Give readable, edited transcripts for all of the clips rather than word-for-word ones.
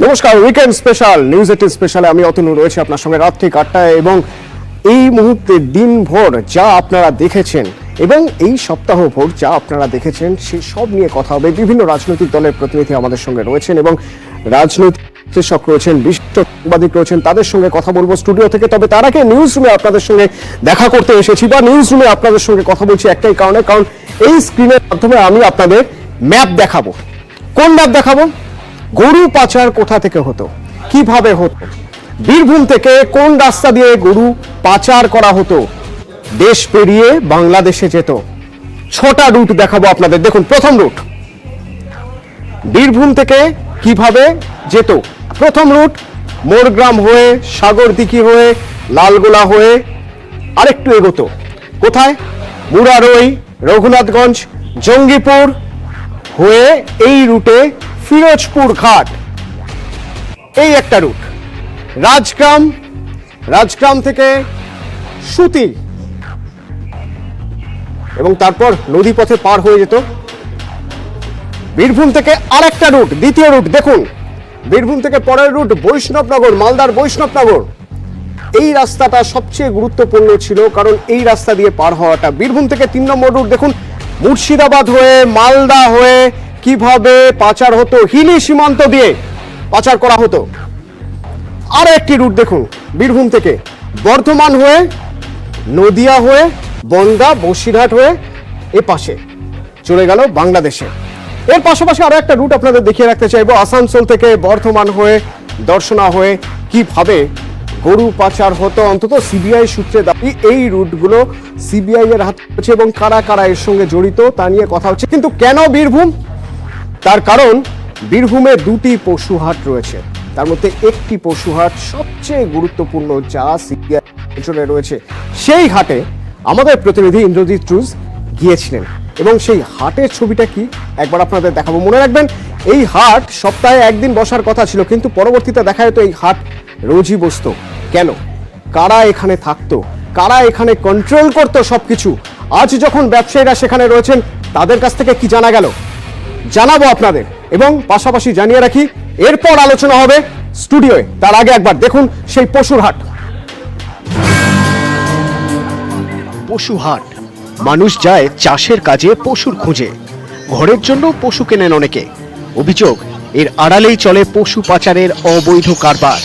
নমস্কার, weekend special news 18 স্পেশালে আমি অতনু রয়েছে আপনার সঙ্গে রাত ঠিক 8টায় এবং এই মুহূর্তে দিনভর যা আপনারা দেখেছেন এবং এই সপ্তাহভর যা আপনারা দেখেছেন সেই সব নিয়ে কথা হবে। বিভিন্ন রাজনৈতিক দলের প্রতিনিধি আমাদের সঙ্গে রয়েছেন এবং রাজনৈতিক বিশ্লেষক রয়েছেন, বিশিষ্ট সাংবাদিক রয়েছেন, তাদের সঙ্গে কথা বলবো স্টুডিও থেকে। তবে তার আগে নিউজ রুমে আপনাদের সঙ্গে দেখা করতে এসেছি বা নিউজ রুমে আপনাদের সঙ্গে কথা বলছি একটাই কারণে, কারণ এই স্ক্রিনের মাধ্যমে আমি আপনাদের ম্যাপ দেখাবো। কোন ম্যাপ দেখাবো? গরু পাচার কোথা থেকে হতো, কিভাবে হতো, বীরভূম থেকে কোন রাস্তা দিয়ে গরু পাচার করা হতো, দেশ পেরিয়ে বাংলাদেশে যেত। 6টা রুট দেখাবো আপনাদের। দেখুন, প্রথম রুট বীরভূম থেকে কিভাবে যেত। প্রথম রুট মোরগ্রাম হয়ে, সাগরদিঘি হয়ে, লালগোলা হয়ে আরেকটু এগোতো। কোথায়? মুরারই, রঘুনাথগঞ্জ, জঙ্গিপুর হয়ে এই রুটে ফিরোজপুর ঘাট, এই একটা রুট। রাজগ্রাম থেকে সুতি এবং তারপর নদী পথে পার হয়ে যেত। বীরভূম থেকে আরেকটা রুট, দ্বিতীয় রুট দেখুন, বীরভূম থেকে পরের রুট বৈষ্ণবনগর, মালদার বৈষ্ণবনগর। এই রাস্তাটা সবচেয়ে গুরুত্বপূর্ণ ছিল কারণ এই রাস্তা দিয়ে পার হওয়াটা। বীরভূম থেকে 3 নম্বর রুট দেখুন, মুর্শিদাবাদ হয়ে, মালদা হয়ে কিভাবে পাচার হতো, হিলি সীমান্ত দিয়ে পাচার করা হতো। আর একটি রুট দেখুন, বীরভূম থেকে বর্ধমান হয়ে, নদিয়া হয়ে, বনগাঁ, বসিরহাট হয়ে এ পাশে চলে গেল বাংলাদেশে। এর পাশাপাশি আরো একটা রুট আপনাদের দেখিয়ে রাখতে চাইবো, আসানসোল থেকে বর্ধমান হয়ে, দর্শনা হয়ে কিভাবে গরু পাচার হতো। অন্তত সিবিআই সূত্রে দাবি এই রুটগুলো সিবিআই এর হাতে আছে এবং কারা কারা এর সঙ্গে জড়িত তা নিয়ে কথা হচ্ছে। কিন্তু কেন বীরভূম? তার কারণ বীরভূমে 2টি পশুহাট রয়েছে, তার মধ্যে একটি পশুহাট সবচেয়ে গুরুত্বপূর্ণ যা সিবিআই নজরে রয়েছে। সেই হাটে আমাদের প্রতিনিধি ইন্দ্রজিৎ রুজ গিয়েছিলেন এবং সেই হাটের ছবিটা কি একবার আপনাদের দেখাবো। মনে রাখবেন, এই হাট সপ্তাহে একদিন বসার কথা ছিল, কিন্তু পরবর্তীতে দেখা যেত এই হাট রোজই বসতো। কেন? কারা এখানে থাকতো, কারা এখানে কন্ট্রোল করতো সবকিছু? আজ যখন ব্যবসায়ীরা সেখানে রয়েছেন, তাদের কাছ থেকে কি জানা গেল জানাবো আপনাদের। এবং পাশাপাশি জানিয়ে রাখি, এরপর আলোচনা হবে স্টুডিওয়ে। তার আগে একবার দেখুন সেই পশুর হাট। পশুহাট, মানুষ যায় চাষের কাজে পশুর খোঁজে, ঘরের জন্য পশু কেনেন অনেকে। অভিযোগ, এর আড়ালেই চলে পশু পাচারের অবৈধ কারবার।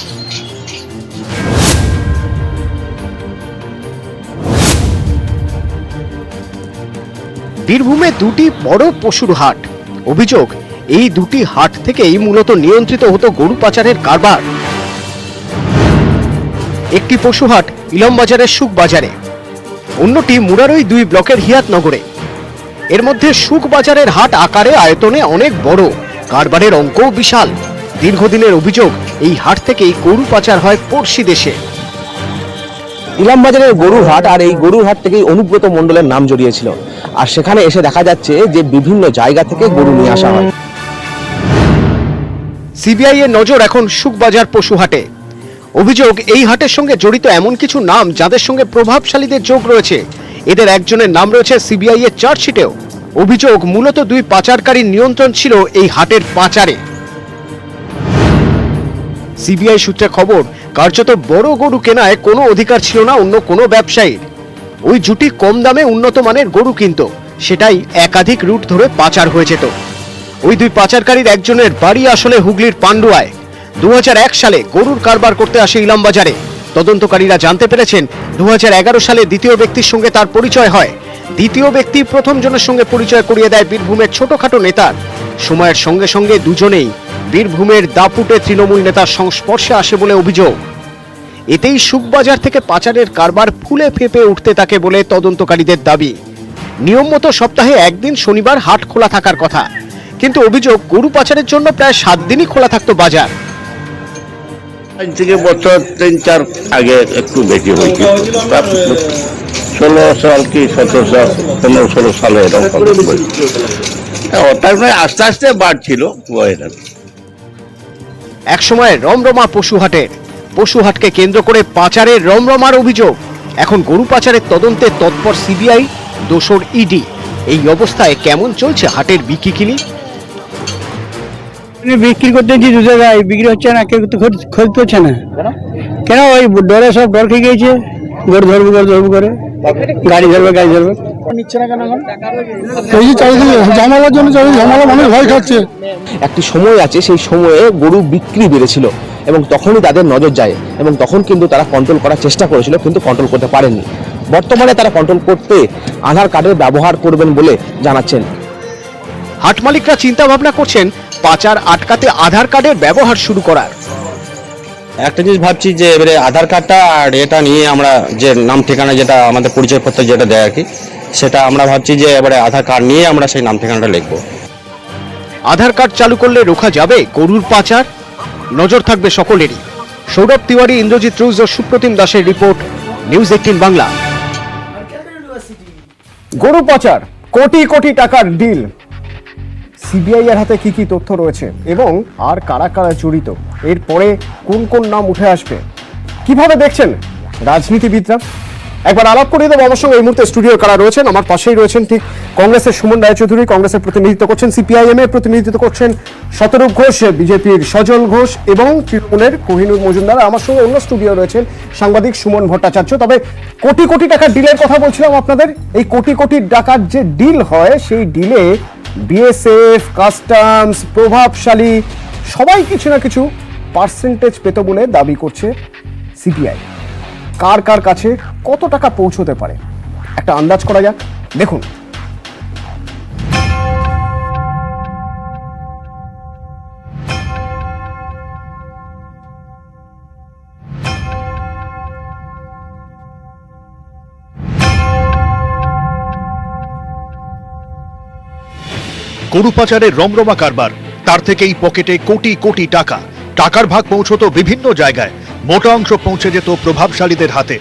বীরভূমে 2টি বড় পশুর হাট। অভিযোগ, এই 2টি হাট থেকেই মূলত নিয়ন্ত্রিত হতো গরু পাচারের কারবার। একটি পশুহাট ইলমবাজারের সুখবাজারে, অন্যটি মুরারই 2 ব্লকের হিয়াতনগরে। এর মধ্যে সুখবাজারের হাট আকারে আয়তনে অনেক বড়, কারবারের অঙ্কও বিশাল। দীর্ঘদিনের অভিযোগ, এই হাট থেকেই গরু পাচার হয় পড়শি দেশে। ইলামবাজারের গরুর হাট, আর এই গরুর হাট থেকেই অনুব্রত মণ্ডলের নাম জড়িয়েছিল। আর সেখানে এসে দেখা যাচ্ছে যে বিভিন্ন জায়গা থেকে গরু নিয়ে আসা হয়। সিবিআই এর নজর এখন সুখবাজার পশু হাটে। অভিযোগ, এই হাটের সঙ্গে জড়িত এমন কিছু নাম যাদের সঙ্গে প্রভাবশালীদের যোগ রয়েছে। এদের একজনের নাম রয়েছে সিবিআই এর চার্জশিটেও। অভিযোগ, মূলত 2 পাচারকারীর নিয়ন্ত্রণ ছিল এই হাটের পাচারে। সিবিআই সূত্রে খবর, কার্যত বড় গরু কেনায় কোনো অধিকার ছিল না অন্য কোনো ব্যবসায়ীর। ওই জুটি কম দামে উন্নত মানের গরু কিনত, সেটাই একাধিক রুট ধরে পাচার হয়ে যেত। ওই 2 পাচারকারীর একজনের বাড়ি আসলে হুগলির পান্ডুয়ায়। 2001 সালে গরুর কারবার করতে আসে ইলামবাজারে। তদন্তকারীরা জানতে পেরেছেন 2011 সালে দ্বিতীয় ব্যক্তির সঙ্গে তার পরিচয় হয়। দ্বিতীয় ব্যক্তি প্রথম জনের সঙ্গে পরিচয় করিয়ে দেয় বীরভূমের ছোটখাটো নেতার। সময়ের সঙ্গে সঙ্গে দুজনেই বীরভূমের দাপুটে তৃণমূল নেতার সংস্পর্শে আসে বলে অভিযোগ। এতেই সুখবাজার থেকে পাচারের কারবার ফুলে ফেঁপে উঠতে থাকে বলে তদন্তকারীদের দাবি। নিয়ম মতো সপ্তাহে একদিন শনিবার হাট খোলা থাকার কথা, কিন্তু অভিযোগ, গরু পাচারের জন্য প্রায় 7 দিনই খোলা থাকতো বাজার। থেকে বছর 3-4 আগে একটু বেশি হয়েছে, 16 সাল কি 17-15-16 সালে এরকম তারপরে আস্তে আস্তে বাড়ছিল। এক সময় রমরমা পশুহাটকে কেন্দ্র করে পাচারের রমরমার অভিযোগ। এখন গরু পাচারের তদন্তে তৎপর সিবিআই, দোসর ইডি। এই অবস্থায় কেমন চলছে হাটের বিক্রি? বিক্রি করতে দিচ্ছি 2 জায়গায়, বিক্রি হচ্ছে না, কেউ তো খোঁজ করছে না। কেন? ওই ডরে সব ডর খেয়ে গিয়েছে, গরু ধরবো করে, গাড়ি ধরবে। নিচ্ছে না কেন এখন? এই যে চারিদিকে ঝামেলার জন্য ঝামেলা, মানুষ ভয় খাচ্ছে। একটি সময় আছে, সেই সময়ে গরু বিক্রি বেড়েছিল এবং তখনই তাদের নজর যায় এবং তখন কিন্তু তারা কন্ট্রোল করার চেষ্টা করেছিল, কিন্তু কন্ট্রোল করতে পারেননি। বর্তমানে তারা কন্ট্রোল করতে আধার কার্ডের ব্যবহার করবেন বলে জানাচ্ছেন। হাট মালিকরা চিন্তা ভাবনা করছেন পাচার আটকাতে আধার কার্ডের ব্যবহার শুরু করার। একটা জিনিস ভাবছি যে এবারে আধার কার্ডটা আর এটা নিয়ে আমরা যে নাম ঠিকানা যেটা আমাদের পরিচয়পত্র যেটা দেয় আর কি, সেটা আমরা ভাবছি যে এবারে আধার কার্ড নিয়ে আমরা সেই নাম ঠিকানাটা লিখবো। আধার কার্ড চালু করলে রোখা যাবে গরুর পাচার, নজর থাকবে সকলেরই। সৌরভ তিওয়ারি, ইন্দ্রজিৎ রুজ ও সুপ্রতিম দাসের রিপোর্ট, নিউজ 18 বাংলা। গরু পাচার, কোটি কোটি টাকার ডিল, সিবিআই এর হাতে কি কি তথ্য রয়েছে এবং আর কারা কারা জড়িত, এরপরে কোন কোন নাম উঠে আসবে, কিভাবে দেখছেন রাজনীতিবিদরা, একবার আলাপ করে দেবো। আমার সঙ্গে এই মুহূর্তে স্টুডিওর কারা রয়েছেন, আমার পাশেই রয়েছেন ঠিক কংগ্রেসের সুমন রায়চৌধুরী, কংগ্রেসের প্রতিনিধিত্ব করছেন, সিপিআইএম এর প্রতিনিধিত্ব করছেন শতরূপ ঘোষ, বিজেপির সজল ঘোষ এবং তৃণমূলের কোহিনুর মজুমদার। আমার সঙ্গে অন্য স্টুডিও রয়েছেন সাংবাদিক সুমন ভট্টাচার্য। তবে কোটি কোটি টাকার ডিলের কথা বলছিলাম আপনাদের। এই কোটি কোটি টাকার যে ডিল হয়, সেই ডিলে বিএসএফ, কাস্টমস, প্রভাবশালী সবাই কিছু না কিছু পার্সেন্টেজ পেত বলে দাবি করছে সিপিআই। কার কার কাছে কত টাকা পৌঁছতে পারে একটা আন্দাজ করা যাক, দেখুন। গরু পাচারের রমরমা কারবার, তার থেকেই পকেটে কোটি কোটি টাকা। টাকার ভাগ পৌঁছতো বিভিন্ন জায়গায়, মোটা অংশ পৌঁছে যেত প্রভাবশালীদের হাতে।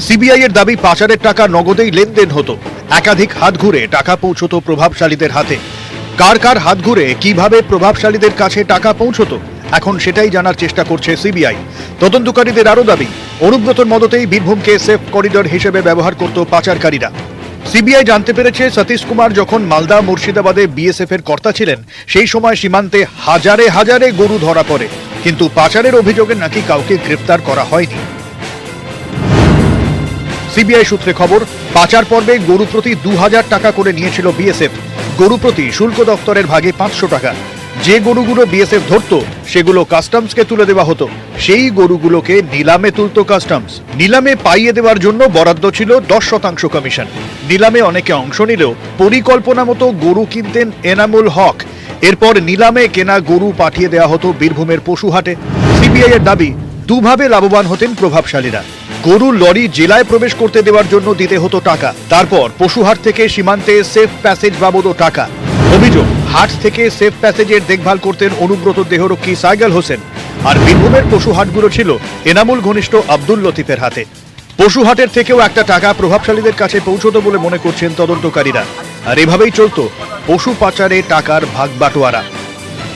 সিবিআই এর দাবি পাচারের টাকা নগদেই লেনদেন হতো, একাধিক হাত ঘুরে টাকা পৌঁছতো প্রভাবশালীদের হাতে। কার কার হাত ঘুরে কিভাবে প্রভাবশালীদের কাছে টাকা পৌঁছতো, এখন সেটাই জানার চেষ্টা করছে সিবিআই। তদন্তকারীদের আরও দাবি, অনুব্রতর মদতেই বীরভূমকে সেফ করিডর হিসেবে ব্যবহার করত পাচারকারীরা। সিবিআই জানতে পেরেছে সতীশ কুমার যখন মালদা মুর্শিদাবাদে বিএসএফ এর কর্তা ছিলেন, সেই সময় সীমান্তে হাজারে হাজারে গরু ধরা পড়ে, কিন্তু পাচারের অভিযোগে নাকি কাউকে গ্রেফতার করা হয়নি। সিবিআই সূত্রে খবর, পাচার পর্বে গরু প্রতি 2000 টাকা করে নিয়েছিল বিএসএফ। গরু প্রতি শুল্ক দপ্তরের ভাগে 500 টাকা। যে গরুগুলো বিএসএফ ধরত, সেগুলো কাস্টমসকে তুলে দেওয়া হতো। সেই গরুগুলোকে নিলামে তুলত কাস্টমস। নিলামে পাইয়ে দেওয়ার জন্য বরাদ্দ ছিল 10% কমিশন। নিলামে অনেকে অংশ নিলেও পরিকল্পনা মতো গরু কিনতেন এনামুল হক। এরপর নিলামে কেনা গরু পাঠিয়ে দেওয়া হতো বীরভূমের পশুহাটে। সিবিআই এর দাবি, দুভাবে লাভবান হতেন প্রভাবশালীরা। গরুর লরি জেলায় প্রবেশ করতে দেওয়ার জন্য দিতে হতো টাকা, তারপর পশুহাট থেকে সীমান্তে সেফ প্যাসেজ বাবদও টাকা। অভিযোগ, হাট থেকে সেফ প্যাসেজের দেখভাল করতেন অনুব্রত দেহরক্ষী সাইগাল হোসেন, আর বীরভূমের পশুহাটগুলো ছিল এনামুল ঘনিষ্ঠ আব্দুল লতিফের হাতে। পশুহাটের থেকেও একটা টাকা প্রভাবশালীদের কাছে পৌঁছতো বলে মনে করছেন তদন্তকারীরা। আর এভাবেই চলত পশু পাচারে টাকার ভাগ বাটোয়ারা।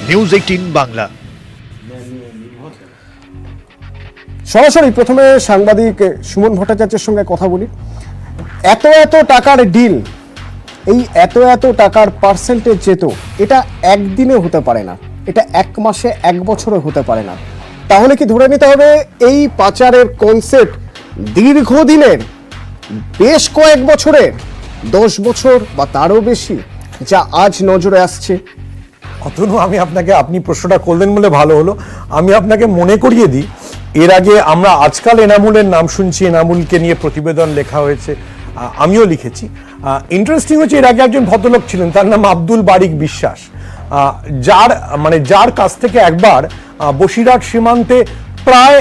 নিউজ 18 বাংলা। সরাসরি প্রথমে সাংবাদিক সুমন ভট্টাচার্যের সঙ্গে কথা বলি। এত এত টাকার ডিল, এই এত টাকার পার্সেন্টেজ যেত, এটা একদিনে হতে পারে না, এটা 1 মাসে 1 বছরে হতে পারে না। তাহলে কি ধরে নিতে হবে এই পাচারের কনসেপ্ট দীর্ঘদিনের, বেশ কয়েক বছরের, 10 বছর বা তারও বেশি, যা আজ নজরে আসছে? অতনু, আপনি প্রশ্নটা করলেন বলে ভালো হলো। আমি আপনাকে মনে করিয়ে দিই, এর আগে আমরা আজকাল এনামুলের নাম শুনছি, এনামুলকে নিয়ে প্রতিবেদন লেখা হয়েছে, আমিও লিখেছি। ইন্টারেস্টিং হচ্ছে, এর আগে একজন ভদ্রলোক ছিলেন, তার নাম আব্দুল বারিক বিশ্বাস, যার কাছ থেকে একবার বসিরহাট সীমান্তে প্রায়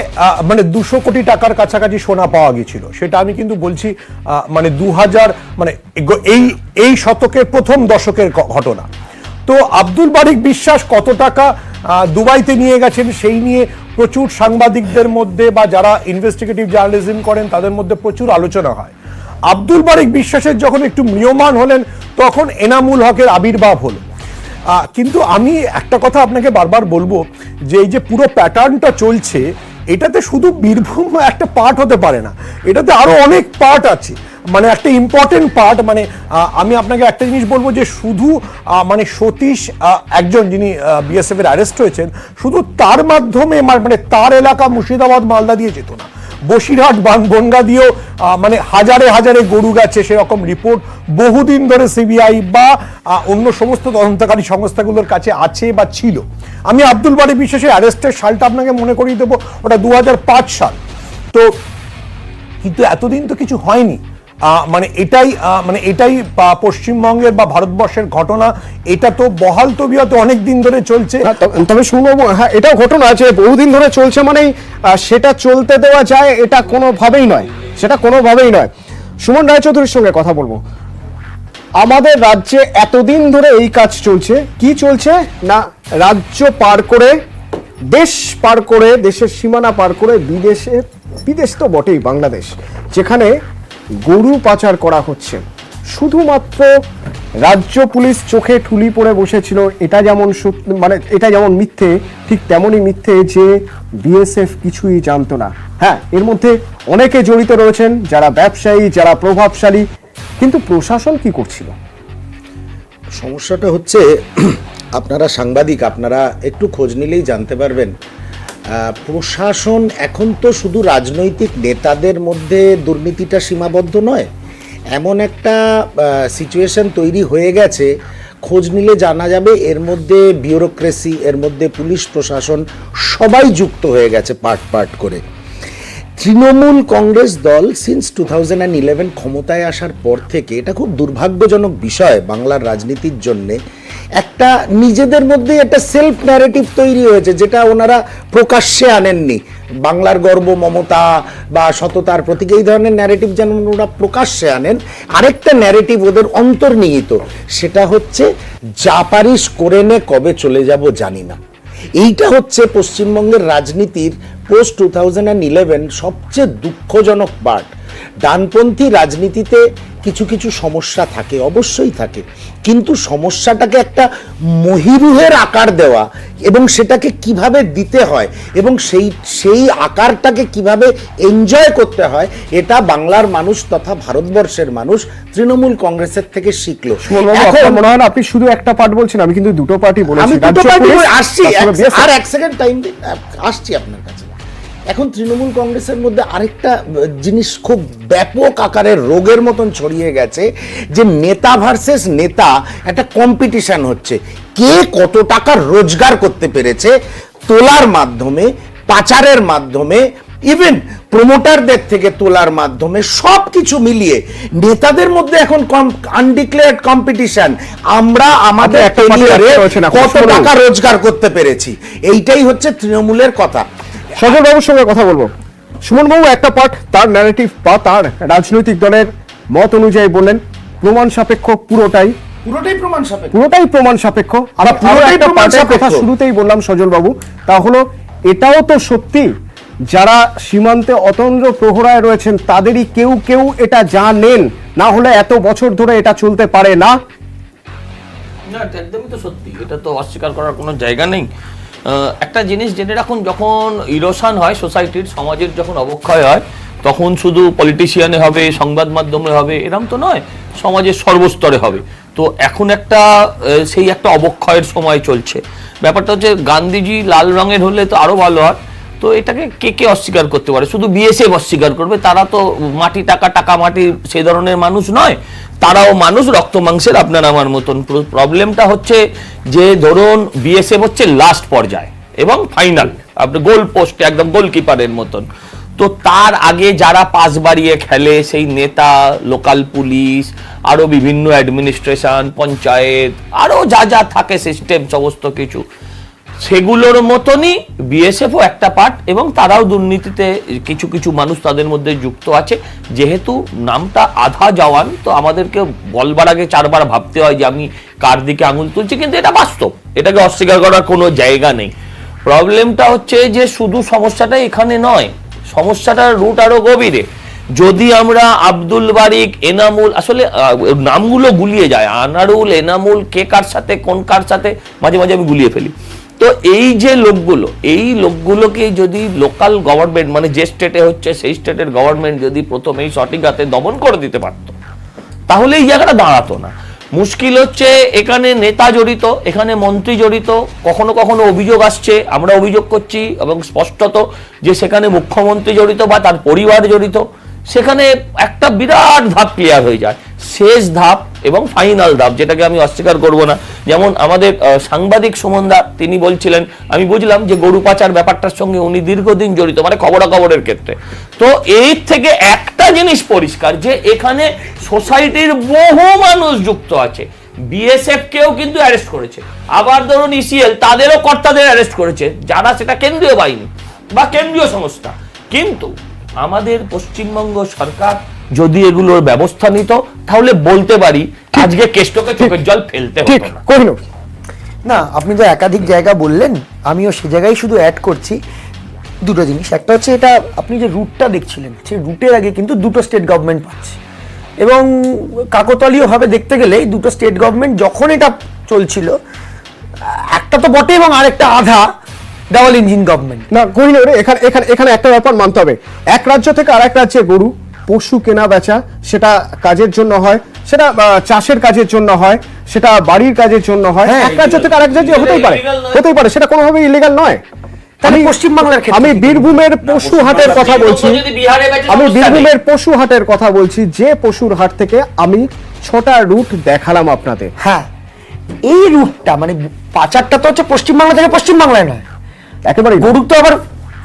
200 কোটি টাকার কাছাকাছি সোনা পাওয়া গিয়েছিল। সেটা আমি কিন্তু বলছি 2000, এই শতকের প্রথম দশকের ঘটনা। তো আব্দুল বারিক বিশ্বাস কত টাকা দুবাইতে নিয়ে গেছেন, সেই নিয়ে প্রচুর সাংবাদিকদের মধ্যে বা যারা ইনভেস্টিগেটিভ জার্নালিজম করেন তাদের মধ্যে প্রচুর আলোচনা হয়। আব্দুল বারিক বিশ্বাসের যখন একটু ম্রিয়মাণ হলেন, তখন এনামুল হকের আবির্ভাব হলো। কিন্তু আমি একটা কথা আপনাকে বারবার বলবো, যে এই যে পুরো প্যাটার্নটা চলছে, এটাতে শুধু বীরভূম একটা পার্ট হতে পারে না, এটাতে আরো অনেক পার্ট আছে। মানে একটা ইম্পর্টেন্ট পার্ট, মানে আমি আপনাকে একটা জিনিস বলবো যে শুধু মানে সতীশ একজন যিনি বিএসএফ এর অ্যারেস্ট হয়েছেন, শুধু তার মাধ্যমে মানে তার এলাকা মুর্শিদাবাদ মালদা দিয়ে যেত না, বসিরহাট বনগা দিয়েও মানে হাজারে হাজারে গরু গেছে সেরকম রিপোর্ট বহুদিন ধরে সিবিআই বা অন্য সমস্ত তদন্তকারী সংস্থাগুলোর কাছে আছে বা ছিল। আমি আব্দুল বারী বিশ্বাসের অ্যারেস্টের সালটা আপনাকে মনে করিয়ে দেবো, ওটা 2005 সাল। তো কিন্তু এতদিন তো কিছু হয়নি। মানে এটাই পশ্চিমবঙ্গের বা ভারতবর্ষের ঘটনা, এটা তো বহাল তবিয়তে অনেক দিন ধরে চলছে। তবে শুনবো, হ্যাঁ এটাও ঘটনা আছে, বহুদিন ধরে চলছে, মানে সেটা চলতে দেওয়া যায় এটা কোনোভাবেই নয়, সেটা কোনোভাবেই নয়। সুমন রায়চৌধুরীর সঙ্গে কথা বলবো। আমাদের রাজ্যে এতদিন ধরে এই কাজ চলছে, কি চলছে না রাজ্য পার করে, দেশ পার করে, দেশের সীমানা পার করে বিদেশ তো বটেই, বাংলাদেশ, যেখানে গরু পাচার করা হচ্ছে। শুধুমাত্র রাজ্য পুলিশ চোখে ঠুলি পড়ে বসেছিল, এটা যেমন মানে এটা যেমন মিথ্যে, ঠিক তেমনই মিথ্যে যে বিএসএফ কিছুই জানতো না। হ্যাঁ, এর মধ্যে অনেকে জড়িত রয়েছেন, যারা ব্যবসায়ী, যারা প্রভাবশালী, কিন্তু প্রশাসন কি করছিল? সমস্যাটা হচ্ছে আপনারা সাংবাদিক, আপনারা একটু খোঁজ নিলেই জানতে পারবেন, প্রশাসন এখন তো শুধু রাজনৈতিক নেতাদের মধ্যে দুর্নীতিটা সীমাবদ্ধ নয়, এমন একটা সিচুয়েশন তৈরি হয়ে গেছে, খোঁজ নিলে জানা যাবে এর মধ্যে বিউরোক্রেসি, এর মধ্যে পুলিশ প্রশাসন সবাই যুক্ত হয়ে গেছে পার্ট পার্ট করে। তৃণমূল কংগ্রেস দল সিন্স 2011 ক্ষমতায় আসার পর থেকে, এটা খুব দুর্ভাগ্যজনক বিষয় বাংলার রাজনীতির জন্যে, একটা নিজেদের মধ্যে একটা সেলফ ন্যারেটিভ তৈরি হয়েছে, যেটা ওনারা প্রকাশ্যে আনেননি। বাংলার গর্ব, মমতা বা সততার প্রতীক, এই ধরনের ন্যারেটিভ যেন ওরা প্রকাশ্যে আনেন, আরেকটা ন্যারেটিভ ওদের অন্তর্নিহিত, সেটা হচ্ছে যা পারিস করে নে, কবে চলে যাব জানি না। এইটা হচ্ছে পশ্চিমবঙ্গের রাজনীতির পোস্ট 2011 সবচেয়ে দুঃখজনক পার্ট। ডানপন্থী রাজনীতিতে কিছু কিছু সমস্যা থাকে, অবশ্যই থাকে, কিন্তু সমস্যাটাকে একটা মহিরুহের আকার দেওয়া এবং সেটাকে কিভাবে দিতে হয় এবং সেই আকারটাকে কিভাবে এনজয় করতে হয়, এটা বাংলার মানুষ তথা ভারতবর্ষের মানুষ তৃণমূল কংগ্রেসের থেকে শিখলো। মনে হয় না আপনি শুধু একটা পার্ট বলছেন, আমি কিন্তু দুটো পার্টি বলেছি। আমি দুটো পার্টি আসছি, আর এক সেকেন্ড টাইম দিন, আসছি আপনার কাছে। এখন তৃণমূল কংগ্রেসের মধ্যে আরেকটা জিনিস খুব ব্যাপক আকারের রোগের মতন ছড়িয়ে গেছে, যে নেতা ভার্সেস নেতা একটা কম্পিটিশন হচ্ছে, কে কত টাকা রোজগার করতে পেরেছে তোলার মাধ্যমে, পাচারের মাধ্যমে, ইভেন প্রমোটারদের থেকে তোলার মাধ্যমে, সব কিছু মিলিয়ে নেতাদের মধ্যে এখন আনডিক্লেয়ার্ড কম্পিটিশন, আমরা আমাদের কত টাকা রোজগার করতে পেরেছি, এইটাই হচ্ছে তৃণমূলের কথা। সজল বাবুর সঙ্গে কথা বলবো। সুমন বাবু একটা পার্ট তার ন্যারেটিভ বা তার রাজনৈতিক দলের মত অনুযায়ী বললেন প্রমাণ সাপেক্ষ, পুরোটাই প্রমাণ সাপেক্ষ। আমরা একটা পার্টের কথা শুরুতেই বললাম সজল বাবু, তা হলো এটাও তো সত্যি যারা সীমান্তে অতন্দ্র প্রহরায় রয়েছেন তাদেরই কেউ কেউ এটা জানেন, না হলে এত বছর ধরে এটা চলতে পারে না। একদমই তো সত্যি, এটা তো অস্বীকার করার কোনো জায়গা নেই। একটা জিনিস জেনে রাখুন, যখন ইরোশন হয় সোসাইটির, সমাজের যখন অবক্ষয় হয়, তখন শুধু পলিটিশিয়ানে হবে, সংবাদ মাধ্যমে হবে, এরকম তো নয়, সমাজের সর্বস্তরে হবে। তো এখন সেই একটা অবক্ষয়ের সময় চলছে। ব্যাপারটা হচ্ছে গান্ধীজি লাল রঙের হলে তো আরো ভালো হয়। তো এটাকে কে অস্বীকার করতে পারে? শুধু বিএসএফ অস্বীকার করবে? তারা তো মাটি টাকা মাটি সেই ধরনের মানুষ নয়, তারাও মানুষ, রক্ত মাংসের আপনার আমার মতন। প্রবলেমটা হচ্ছে যে ধরুন বিএসএফ হচ্ছে লাস্ট পর্যায়ে এবং ফাইনাল, আপনি গোল পোস্টে একদম গোলকিপারের মতন। তো তার আগে যারা পাস বাড়িয়ে খেলে, সেই নেতা, লোকাল পুলিশ, আরো বিভিন্ন অ্যাডমিনিস্ট্রেশন, পঞ্চায়েত, আরো যা থাকে সিস্টেম, সমস্ত কিছু, সেগুলোর মতনই বিএসএফও একটা পার্ট, এবং তারাও দুর্নীতিতে কিছু কিছু মানুষ তাদের মধ্যে যুক্ত আছে। যেহেতু নামটা আধা জওয়ান, তো আমাদেরকে বলবার আগে চারবার ভাবতে হয় যে আমি কার দিকে আঙুল তুলছি, কিন্তু এটা বাস্তব, এটাকে অস্বীকার করার কোনো জায়গা নেই। প্রবলেমটা হচ্ছে যে শুধু সমস্যাটা এখানে নয়, সমস্যাটার রুট আরো গভীরে। যদি আমরা আব্দুল বারিক, এনামুল, আসলে নামগুলো গুলিয়ে যায়, আনারুল, এনামুল, কে কার সাথে, কোন কার সাথে, মাঝে মাঝে আমি গুলিয়ে ফেলি। তো এই যে লোকগুলোকে যদি লোকাল গভর্নমেন্ট মানে যে স্টেটে হচ্ছে সেই স্টেটের গভর্নমেন্ট যদি প্রথমেই সঠিক হাতে দমন করে দিতে পারতো, তাহলে এই জায়গাটা দাঁড়াতো না। মুশকিল হচ্ছে এখানে নেতা জড়িত, এখানে মন্ত্রী জড়িত, কখনো কখনো অভিযোগ আসছে, আমরা অভিযোগ করছি এবং স্পষ্টত যে সেখানে মুখ্যমন্ত্রী জড়িত বা তার পরিবার জড়িত। সেখানে একটা বিরাট ধাপ ক্লিয়ার হয়ে যায়, শেষ ধাপ এবং ফাইনাল ধাপ, যেটাকে আমি অস্বীকার করব না। যেমন আমাদের সাংবাদিক সুমনদা তিনি বলছিলেন, আমি বুঝলাম যে গরু পাচার ব্যাপারটার সঙ্গে উনি দীর্ঘদিন জড়িত, মানে খবরাখবরের ক্ষেত্রে। তো এই থেকে একটা জিনিস পরিষ্কার যে এখানে সোসাইটির বহু মানুষ যুক্ত আছে। বিএসএফ কেও কিন্তু অ্যারেস্ট করেছে, আবার ধরুন ইসিএল তাদেরও কর্তাদের অ্যারেস্ট করেছে, যারা সেটা কেন্দ্রীয় বাহিনী বা কেন্দ্রীয় সংস্থা। কিন্তু আমাদের পশ্চিমবঙ্গ সরকার যদি এগুলোর ব্যবস্থা নিত, তাহলে বলতে পারি আজকে কেষ্টকে চোখের জল ফেলতে হতো না। কোহিনূর, না, আপনি তো একাধিক জায়গা বললেন, আমিও সে জায়গায় শুধু অ্যাড করছি দুটো জিনিস। একটা হচ্ছে এটা আপনি যে রুটটা দেখছিলেন, সেই রুটের আগে কিন্তু দুটো স্টেট গভর্নমেন্ট পাচ্ছে, এবং কাকতালীয়ভাবে দেখতে গেলে এই দুটো স্টেট গভর্নমেন্ট যখন এটা চলছিল, একটা তো বটে এবং আরেকটা আধা ডাবল ইঞ্জিন গভর্নমেন্ট। না কোহিনূর, এখানে একটা ব্যাপার মানতে হবে, এক রাজ্য থেকে আরেক রাজ্যে গরু পশু কেনা বেচা, সেটা কাজের জন্য হয়, সেটা চাষের কাজের জন্য হয়, সেটা বাড়ির কাজের জন্য হয়, এক রাজ্য থেকে আরেক রাজ্যে হতেই পারে, সেটা কোনোভাবেই ইলিগাল নয়। আমি পশ্চিমবাংলার ক্ষেত্রে আমি বীরভূমের পশু হাটের কথা বলছি, যে পশুর হাট থেকে আমি 6টা রুট দেখালাম আপনাদের। হ্যাঁ, এই রুটটা মানে পাচারটা তো হচ্ছে পশ্চিমবাংলা থেকে পশ্চিমবাংলায় নয়, একেবারে গরু তো আবার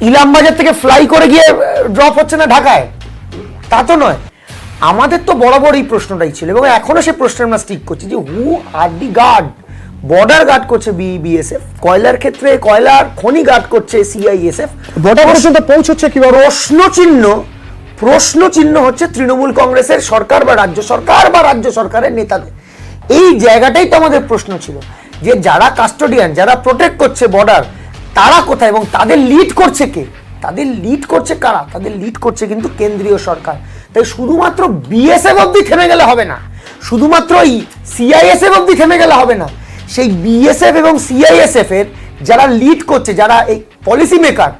ইলামবাজার থেকে ফ্লাই করে গিয়ে ড্রপ হচ্ছে না ঢাকায়, তা তো নয়। আমাদের তো বরাবর এই প্রশ্নটাই ছিল এবং এখনো সেই প্রশ্ন আমরা স্টিক করছি যে হু আর দি গার্ড। বর্ডার গার্ড করছে বিএসএফ, কয়লার ক্ষেত্রে কয়লার খনি গার্ড করছে সিআইএসএফ, বর্ডার পর্যন্ত পৌঁছচ্ছে কিভাবে? প্রশ্ন চিহ্ন হচ্ছে তৃণমূল কংগ্রেসের সরকার বা রাজ্য সরকারের নেতাদের। এই জায়গাটাই তো আমাদের প্রশ্ন ছিল যে যারা কাস্টোডিয়ান, যারা প্রোটেক্ট করছে বর্ডার, তারা কোথায় এবং তাদের লিড করছে কে? তাদের লিড করছে কারা? তাদের লিড করছে কিন্তু কেন্দ্রীয় সরকার। তাই শুধুমাত্র বিএসএফ অবধি থেমে গেলে হবে না, শুধুমাত্র এই সিআইএসএফ অবধি থেমে গেলে হবে না। সেই বিএসএফ এবং সিআইএসএফ এর যারা লিড করছে, যারা এই পলিসি মেকার,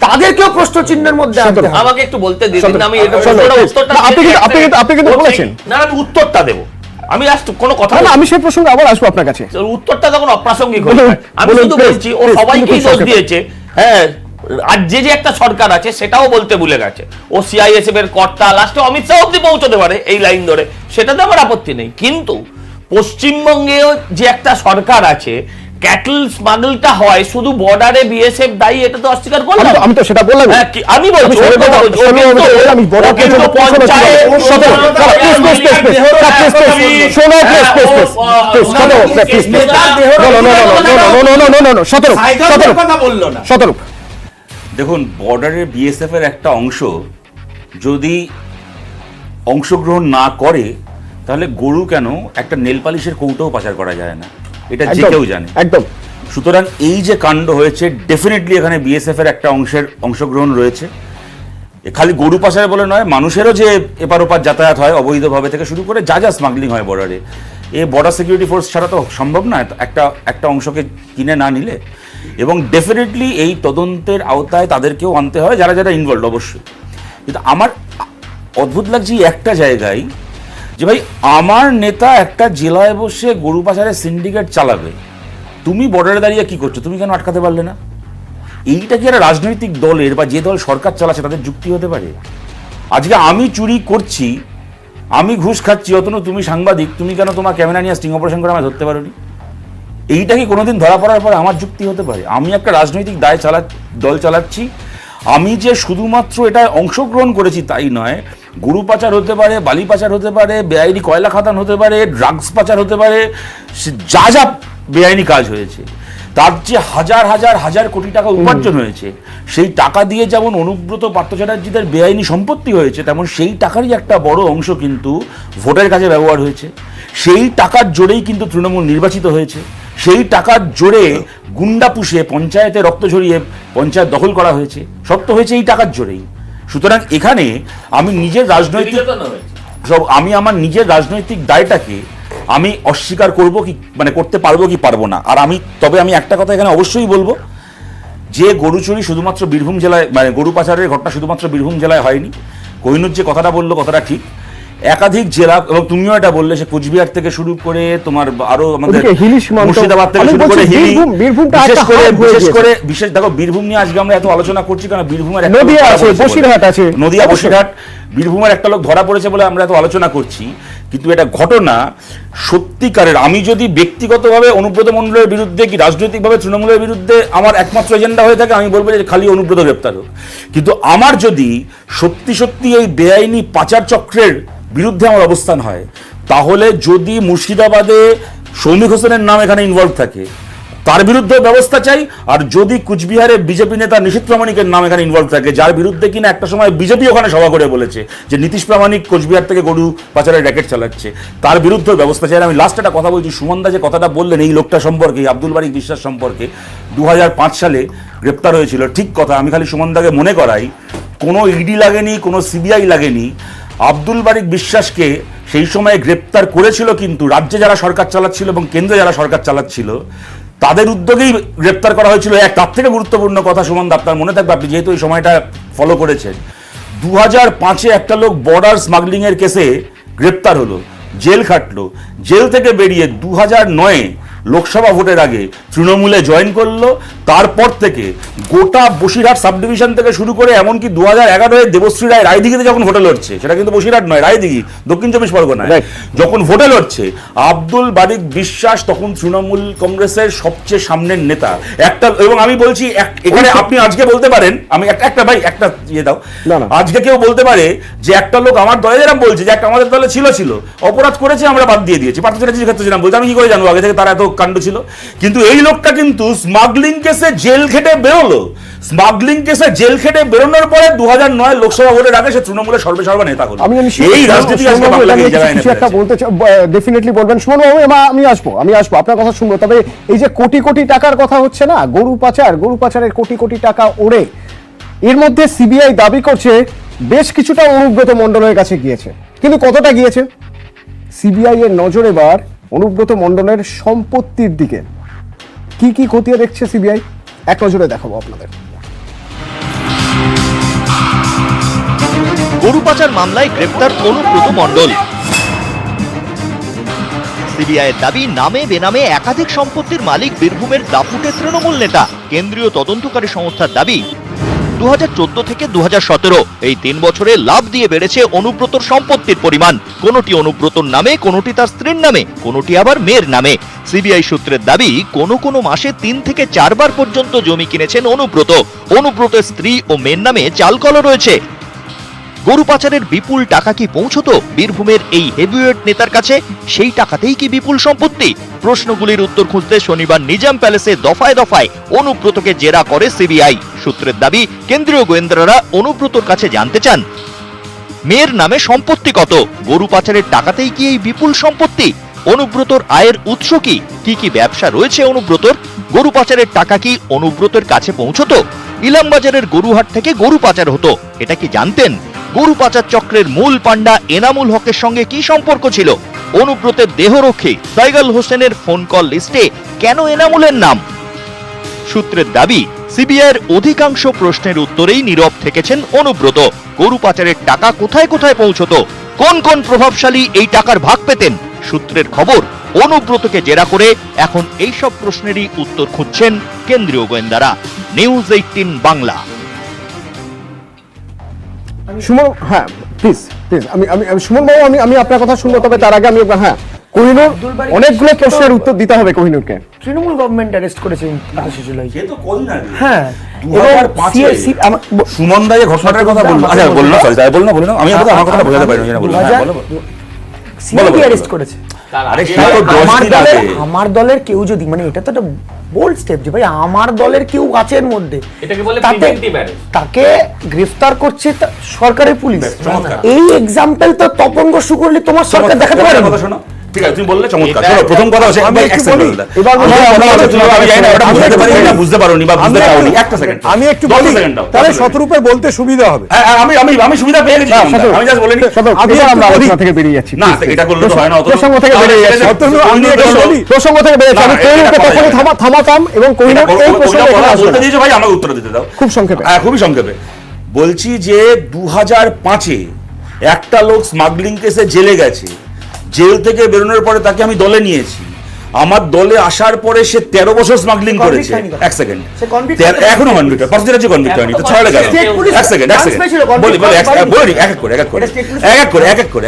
তাদেরকেও প্রশ্ন চিহ্নের মধ্যে আনতে হবে। আমাকে একটু বলতে দিন, আমি আপনি কিন্তু বলেছেন না, আমি উত্তরটা দেবো। আমি কোনো কথা না, আমি সেই প্রসঙ্গে আবার আসবো আপনার কাছে। উত্তরটা তখন অপ্রাসঙ্গিক হয়ে যায়। আমি শুধু বলছি ও সবাইকেই দোষ দিয়েছে। হ্যাঁ, আর যে একটা সরকার আছে সেটাও বলতে ভুলে গেছে, ও সিআইএসএফ এর কর্তা, লাস্টে অমিত শাহ অব্দি পৌঁছতে পারে এই লাইন ধরে, সেটাতে আমার আপত্তি নেই। কিন্তু পশ্চিমবঙ্গেও যে একটা সরকার আছে, ক্যাটল স্মাগলটা হয় শুধু বর্ডারে বিএসএফ দায়ী, এটা তো অস্বীকার করলাম। আমি তো সেটা বললাম, আমি বলছি দেখুন, বর্ডারের বিএসএফ এর একটা অংশ যদি অংশগ্রহণ না করে, তাহলে গরু কেন একটা নেল পালিশের কৌটোও পাচার করা যায় না, এটা যে কেউ জানে একদম। সুতরাং এই যে কাণ্ড হয়েছে, ডেফিনেটলি এখানে বিএসএফ এর একটা অংশগ্রহণ রয়েছে। খালি গরু পাচারে বলে নয়, মানুষেরও যে এপার ওপার যাতায়াত হয় অবৈধভাবে থেকে শুরু করে যা স্মাগলিং হয় বর্ডারে, এই বর্ডার সিকিউরিটি ফোর্স ছাড়া তো সম্ভব নয় একটা অংশকে কিনে না নিলে। এবং ডেফিনেটলি এই তদন্তের আওতায় তাদেরকেও আনতে হয় যারা যারা ইনভলভ, অবশ্যই। কিন্তু আমার অদ্ভুত লাগছে একটা জায়গায় যে ভাই, আমার নেতা একটা জেলায় বসে গরু পাচারের সিন্ডিকেট চালাবে, তুমি বর্ডারে দাঁড়িয়ে কি করছো? তুমি কেন আটকাতে পারলে না? এইটা কি একটা রাজনৈতিক দলের বা যে দল সরকার চালাচ্ছে তাদের যুক্তি হতে পারে? আজকে আমি চুরি করছি, আমি ঘুষ খাচ্ছি, অতন তুমি সাংবাদিক, তুমি কেন তোমার ক্যামেরা নিয়ে স্টিং অপারেশন করে আমায় ধরতে পারোনি? এইটা কি কোনোদিন ধরা পড়ার পরে আমার যুক্তি হতে পারে? আমি একটা রাজনৈতিক দল চালাচ্ছি, আমি যে শুধুমাত্র এটা অংশগ্রহণ করেছি তাই নয়, গরু পাচার হতে পারে, বালি পাচার হতে পারে, বেআইনি কয়লা খাদান হতে পারে, ড্রাগস পাচার হতে পারে, যা যা বেআইনি কাজ হয়েছে, তার যে হাজার হাজার হাজার কোটি টাকা উপার্জন হয়েছে, সেই টাকা দিয়ে যেমন অনুব্রত পার্থ চ্যাটার্জিদের বেআইনি সম্পত্তি হয়েছে, তেমন সেই টাকারই একটা বড় অংশ কিন্তু ভোটের কাজে ব্যবহার হয়েছে। সেই টাকার জোরেই কিন্তু তৃণমূল নির্বাচিত হয়েছে, সেই টাকার জোরে গুন্ডা পুষে পঞ্চায়েতে রক্ত ঝরিয়ে পঞ্চায়েত দখল করা হয়েছে, সব তো হয়েছে এই টাকার জোরেই। সুতরাং এখানে আমি আমার নিজের রাজনৈতিক দায়টাকে আমি অস্বীকার করব কি মানে করতে পারবো কি পারবো না। আর তবে আমি একটা কথা এখানে অবশ্যই বলবো, যে গরু চুরি শুধুমাত্র বীরভূম জেলায় মানে গরু পাচারের ঘটনা শুধুমাত্র বীরভূম জেলায় হয়নি। কোহিনুর যে কথাটা বললো কথাটা ঠিক, একাধিক জেলা এবং তুমিও এটা বললে সে কোচবিহার থেকে শুরু করে তোমার আরো আমাদের মুর্শিদাবাদ থেকে শুরু করে হিলি, বিশেষ দেখো বীরভূম নিয়ে আজকে আমরা এত আলোচনা করছি কারণ বীরভূমের নদিয়া বসিরহাট বীরভূমের একটা লোক ধরা পড়েছে বলে আমরা এত আলোচনা করছি। কিন্তু এটা ঘটনা সত্যিকারের, আমি যদি ব্যক্তিগতভাবে অনুব্রত মণ্ডলের বিরুদ্ধে কি রাজনৈতিকভাবে তৃণমূলের বিরুদ্ধে আমার একমাত্র এজেন্ডা হয়ে থাকে, আমি বলবো যে খালি অনুব্রত গ্রেপ্তার হোক। কিন্তু আমার যদি সত্যি সত্যি এই বেআইনি পাচার চক্রের বিরুদ্ধে আমার অবস্থান হয়, তাহলে যদি মুর্শিদাবাদে সৌমিক হোসেনের নাম এখানে ইনভলভ থাকে তার বিরুদ্ধে ব্যবস্থা চাই, আর যদি কুচবিহারে বিজেপি নেতা নিশীথ প্রামাণিকের নাম এখানে ইনভলভ থাকে, যার বিরুদ্ধে কিনা একটা সময় বিজেপি ওখানে সভা করে বলেছে যে নীতিশ প্রামাণিক কোচবিহার থেকে গরু পাচারের র্যাকেট চালাচ্ছে, তার বিরুদ্ধে ব্যবস্থা চাই। আমি লাস্ট একটা কথা বলছি, সুমনদা যে কথাটা বললেন এই লোকটা সম্পর্কে, আব্দুল বারিক বিশ্বাস সম্পর্কে, 2005 সালে গ্রেপ্তার হয়েছিল, ঠিক কথা। আমি খালি সুমনদাকে মনে করাই, কোনো ইডি লাগেনি, কোনো সিবিআই লাগেনি, আব্দুল বারিক বিশ্বাসকে সেই সময় গ্রেপ্তার করেছিল কিন্তু রাজ্যে যারা সরকার চালাচ্ছিল এবং কেন্দ্রে যারা সরকার চালাচ্ছিল তাদের উদ্যোগেই গ্রেপ্তার করা হয়েছিল। তার থেকে গুরুত্বপূর্ণ কথা সুমন দা, আপনার মনে থাকবে, আপনি যেহেতু এই সময়টা ফলো করেছেন, 2005-এ একটা লোক বর্ডার স্মাগলিং এর কেসে গ্রেপ্তার হলো, জেল খাটলো, জেল থেকে বেরিয়ে 2009-এ লোকসভা ভোটের আগে তৃণমূলে জয়েন করলো। তারপর থেকে গোটা বসিরহাট সাব ডিভিশন থেকে শুরু করে এমনকি 2011-এ দেবশ্রী রায় রায়দিঘিতে যখন ভোটে লড়ছে, সেটা কিন্তু বসিরহাট নয়, রায়দিঘি, দক্ষিণ 24 পরগনায়, যখন ভোটে লড়ছে আব্দুল বারিক বিশ্বাস তখন তৃণমূল কংগ্রেসের সবচেয়ে সামনের নেতা একটা। এবং আমি বলছি এখানে আপনি আজকে বলতে পারেন, আমি একটা ভাই একটা ইয়ে দাও, আজকে কেউ বলতে পারে যে একটা লোক আমার দলে যেরকম বলছে যে একটা আমাদের দলে ছিল অপরাধ করেছে আমরা বাদ দিয়ে দিয়েছি, পার্থ চ্যাটার্জির ক্ষেত্রে যেরকম বলছে, আমি কি করে জানবো আগে থেকে তারা এত কাণ্ড ছিল। কিন্তু এই লোকটা কিন্তু স্মাগলিং কেসে জেল খেটে বেরোলো, স্মাগলিং কেসে জেল খেটে বেরোনোর পরে 2009 লোকসভা ভোটের আগে সে তৃণমূলের সর্বেসর্বা নেতা হলো। এই রাজনীতি আজকে বাংলাকে এই জায়গায় এনে একটা বলতে ডেফিনেটলি বলবেন সুমন বাবু, আমি আসবো আপনার কথা শুনবো। তবে এই যে কোটি কোটি টাকার কথা হচ্ছে না, গরু পাচারের কোটি কোটি টাকা ওড়ে, এর মধ্যে সিবিআই দাবি করছে বেশ কিছুটা অনুব্রত মণ্ডলের কাছে গিয়েছে, কিন্তু কতটা গিয়েছে? সিবিআই এর নজর এবার অনুব্রত মণ্ডলের সম্পত্তির দিকে। কি কি খতিয়ে দেখছে সিবিআই, এক নজরে দেখাবো আপনাদের। গরু পাচার মামলায় গ্রেপ্তার অনুব্রত মণ্ডল। সিবিআইয়ের দাবি, নামে বেনামে একাধিক সম্পত্তির মালিক বীরভূমের দাপুটে তৃণমূল নেতা। কেন্দ্রীয় তদন্তকারী সংস্থার দাবি, 2014 থেকে 2017 এই 3 বছরে লাভ দিয়ে বেড়েছে অনুব্রতর সম্পত্তির পরিমাণ। কোনটি অনুব্রতর নামে, কোনটি তার স্ত্রীর নামে, কোনটি আবার মেয়ের নামে। সিবিআই সূত্রের দাবি, কোন কোন মাসে 3 থেকে 4 বার পর্যন্ত জমি কিনেছেন অনুব্রত। অনুব্রতের স্ত্রী ও মেয়ের নামে চালকলও রয়েছে। গরু পাচারের বিপুল টাকা কি পৌঁছতো বীরভূমের এই হেভিওয়েট নেতার কাছে? সেই টাকাতেই কি বিপুল সম্পত্তি? প্রশ্নগুলির উত্তর খুঁজতে শনিবার নিজাম প্যালেসে দফায় দফায় অনুব্রতকে জেরা করে সিবিআই। সূত্রের দাবি, কেন্দ্রীয় গোয়েন্দারা অনুব্রতর কাছে জানতে চান মেয়ের নামে সম্পত্তি কত, গরু পাচারের টাকাতেই কি এই বিপুল সম্পত্তি? অনুব্রতর আয়ের উৎস কি, কি কি ব্যবসা রয়েছে অনুব্রতর? গরু পাচারের টাকা কি অনুব্রতের কাছে পৌঁছতো? ইলামবাজারের গরুহাট থেকে গরু পাচার হতো, এটা কি জানতেন? গরু পাচার চক্রের মূল পান্ডা এনামুল হকের সঙ্গে কি সম্পর্ক ছিল? অনুব্রতের দেহরক্ষী সাইগাল হোসেনের ফোন কল লিস্টে কেন এনামুলের নাম? সূত্রের দাবি, সিবিআইয়ের অধিকাংশ প্রশ্নের উত্তরেই নীরব থেকেছেন অনুব্রত। গরু পাচারের টাকা কোথায় কোথায় পৌঁছতো, কোন কোন প্রভাবশালী এই টাকার ভাগ পেতেন? সূত্রের খবর, অনুব্রতকে জেরা করে এখন এই সব প্রশ্নেরই উত্তর খুঁজছেন কেন্দ্রীয় গোয়েন্দারা। নিউজ 18 বাংলা। সুমন, হ্যাঁ প্লিজ আমি সুমন বাবু, আমি আপনার কথা শুনবো, তবে তার আগে আমি কোহিনুর, অনেকগুলো প্রশ্নের উত্তর দিতে হবে কোহিনুরকে। তৃণমূল গভর্নমেন্ট অ্যারেস্ট করেছে 28 জুলাই। হ্যাঁ, সুমন দা ঘটনাটার কথা বললো, আচ্ছা বললো, সরি তাই বললো না, আমি আমার কথাটা বোঝাতে পারিনি, সিআইডি অ্যারেস্ট করেছে। আমার দলের কেউ যদি, মানে এটা তো একটা বোল্ড স্টেপ যে ভাই আমার দলের কেউ আছে এর মধ্যে, তাকে গ্রেফতার করছে সরকারের পুলিশ। এই এক্সাম্পল তো তপন বসু করলে তোমার সরকার দেখাতে পারে না। ঠিক আছে, তুমি বললে চমৎকার। শোনো, প্রথম কথা হচ্ছে আমি একটু বলি, আমি জানি না ওটা বুঝতে পারি না, বুঝতে পারোনি বা বুঝতে পারোনি। একটা সেকেন্ড, আমি একটু বলি, তাহলে শতরূপে বলতে সুবিধা হবে। আমি সুবিধা পেয়ে গেছি, আমি জাস্ট বলিনি। আমরা আলোচনা থেকে বেরিয়ে যাচ্ছি। না, এটা করলে তো হয় না। প্রসঙ্গ থেকে বেরিয়ে যাচ্ছি। আমি একটু বলি, প্রসঙ্গ থেকে বেরিয়ে যাচ্ছি। আমি কোহিনুরকে তখনই থামাতাম এবং কোহিনুর এই প্রসঙ্গে বলতে দিয়েছো ভাই, আমাকে উত্তর দিতে দাও খুব সংক্ষেপে। খুবই সংক্ষেপে বলছি যে 2005-এ একটা লোক স্মাগলিং কেসে জেলে গেছে, জেল থেকে বেরোনোর পরে তাকে আমি দলে নিয়েছি। আমার দলে আসার পরে সে 13 বছর স্মাগলিং করেছে। এক সেকেন্ড, এখনো কনভিক্ট হয়, পার্সেন্টেজ কনভিক্ট হয়নি, তো ছড়ে গেল। এক সেকেন্ড বলি এক এক করে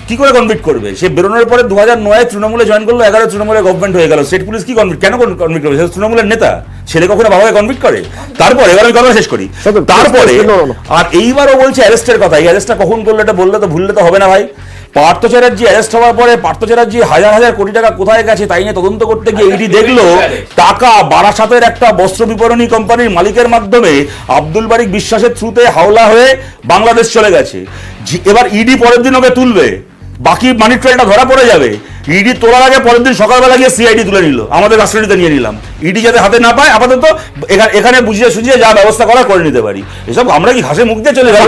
কি করে কনভিক্ট করবে? সে বেরোনোর পরে 2009-এ তৃণমূলে জয়েন করলো, 11 তৃণমূলে গভর্নমেন্ট হয়ে গেল। স্টেট পুলিশ কি কনভিক্ট, কেন কনভিক্ট করবে? সে তৃণমূলের নেতা, ছেলে কখনো বাবাকে কনভিক্ট করে? তারপরে এবার আমি কথা শেষ করি। তারপরে আর এইবারও বলছে অ্যারেস্টের কথা। এই অ্যারেস্টটা কখন করলো এটা বললে তো ভুললে তো হবে না ভাই। পার্থ চ্যাটার্জি অ্যারেস্ট হওয়ার পরে পার্থ চ্যাটার্জি হাজার হাজার কোটি টাকা কোথায় গেছে তাই নিয়ে তদন্ত করতে গিয়ে ইডি দেখলো টাকা বারাসাতের একটা বস্ত্র বিপণনী কোম্পানির মালিকের মাধ্যমে আব্দুল বারিক বিশ্বাসের থ্রুতে হাওলা হয়ে বাংলাদেশ চলে গেছে। এবার ইডি পরের দিন ওকে তুলবে, বাকি মানি ট্রেলটা ধরা পড়ে যাবে। ইডি তোলার আগে পরের দিন সকালবেলা গিয়ে সিআইডি তুলে নিল, আমাদের কাস্টডিতে নিয়ে নিলাম। ইডি যাতে হাতে না পায়, আপাতত এখানে বুঝিয়ে সুঝিয়ে যা ব্যবস্থা করা করে নিতে পারি। এসব আমরা কি ঘাসে মুখ দিয়ে চলে যাবো?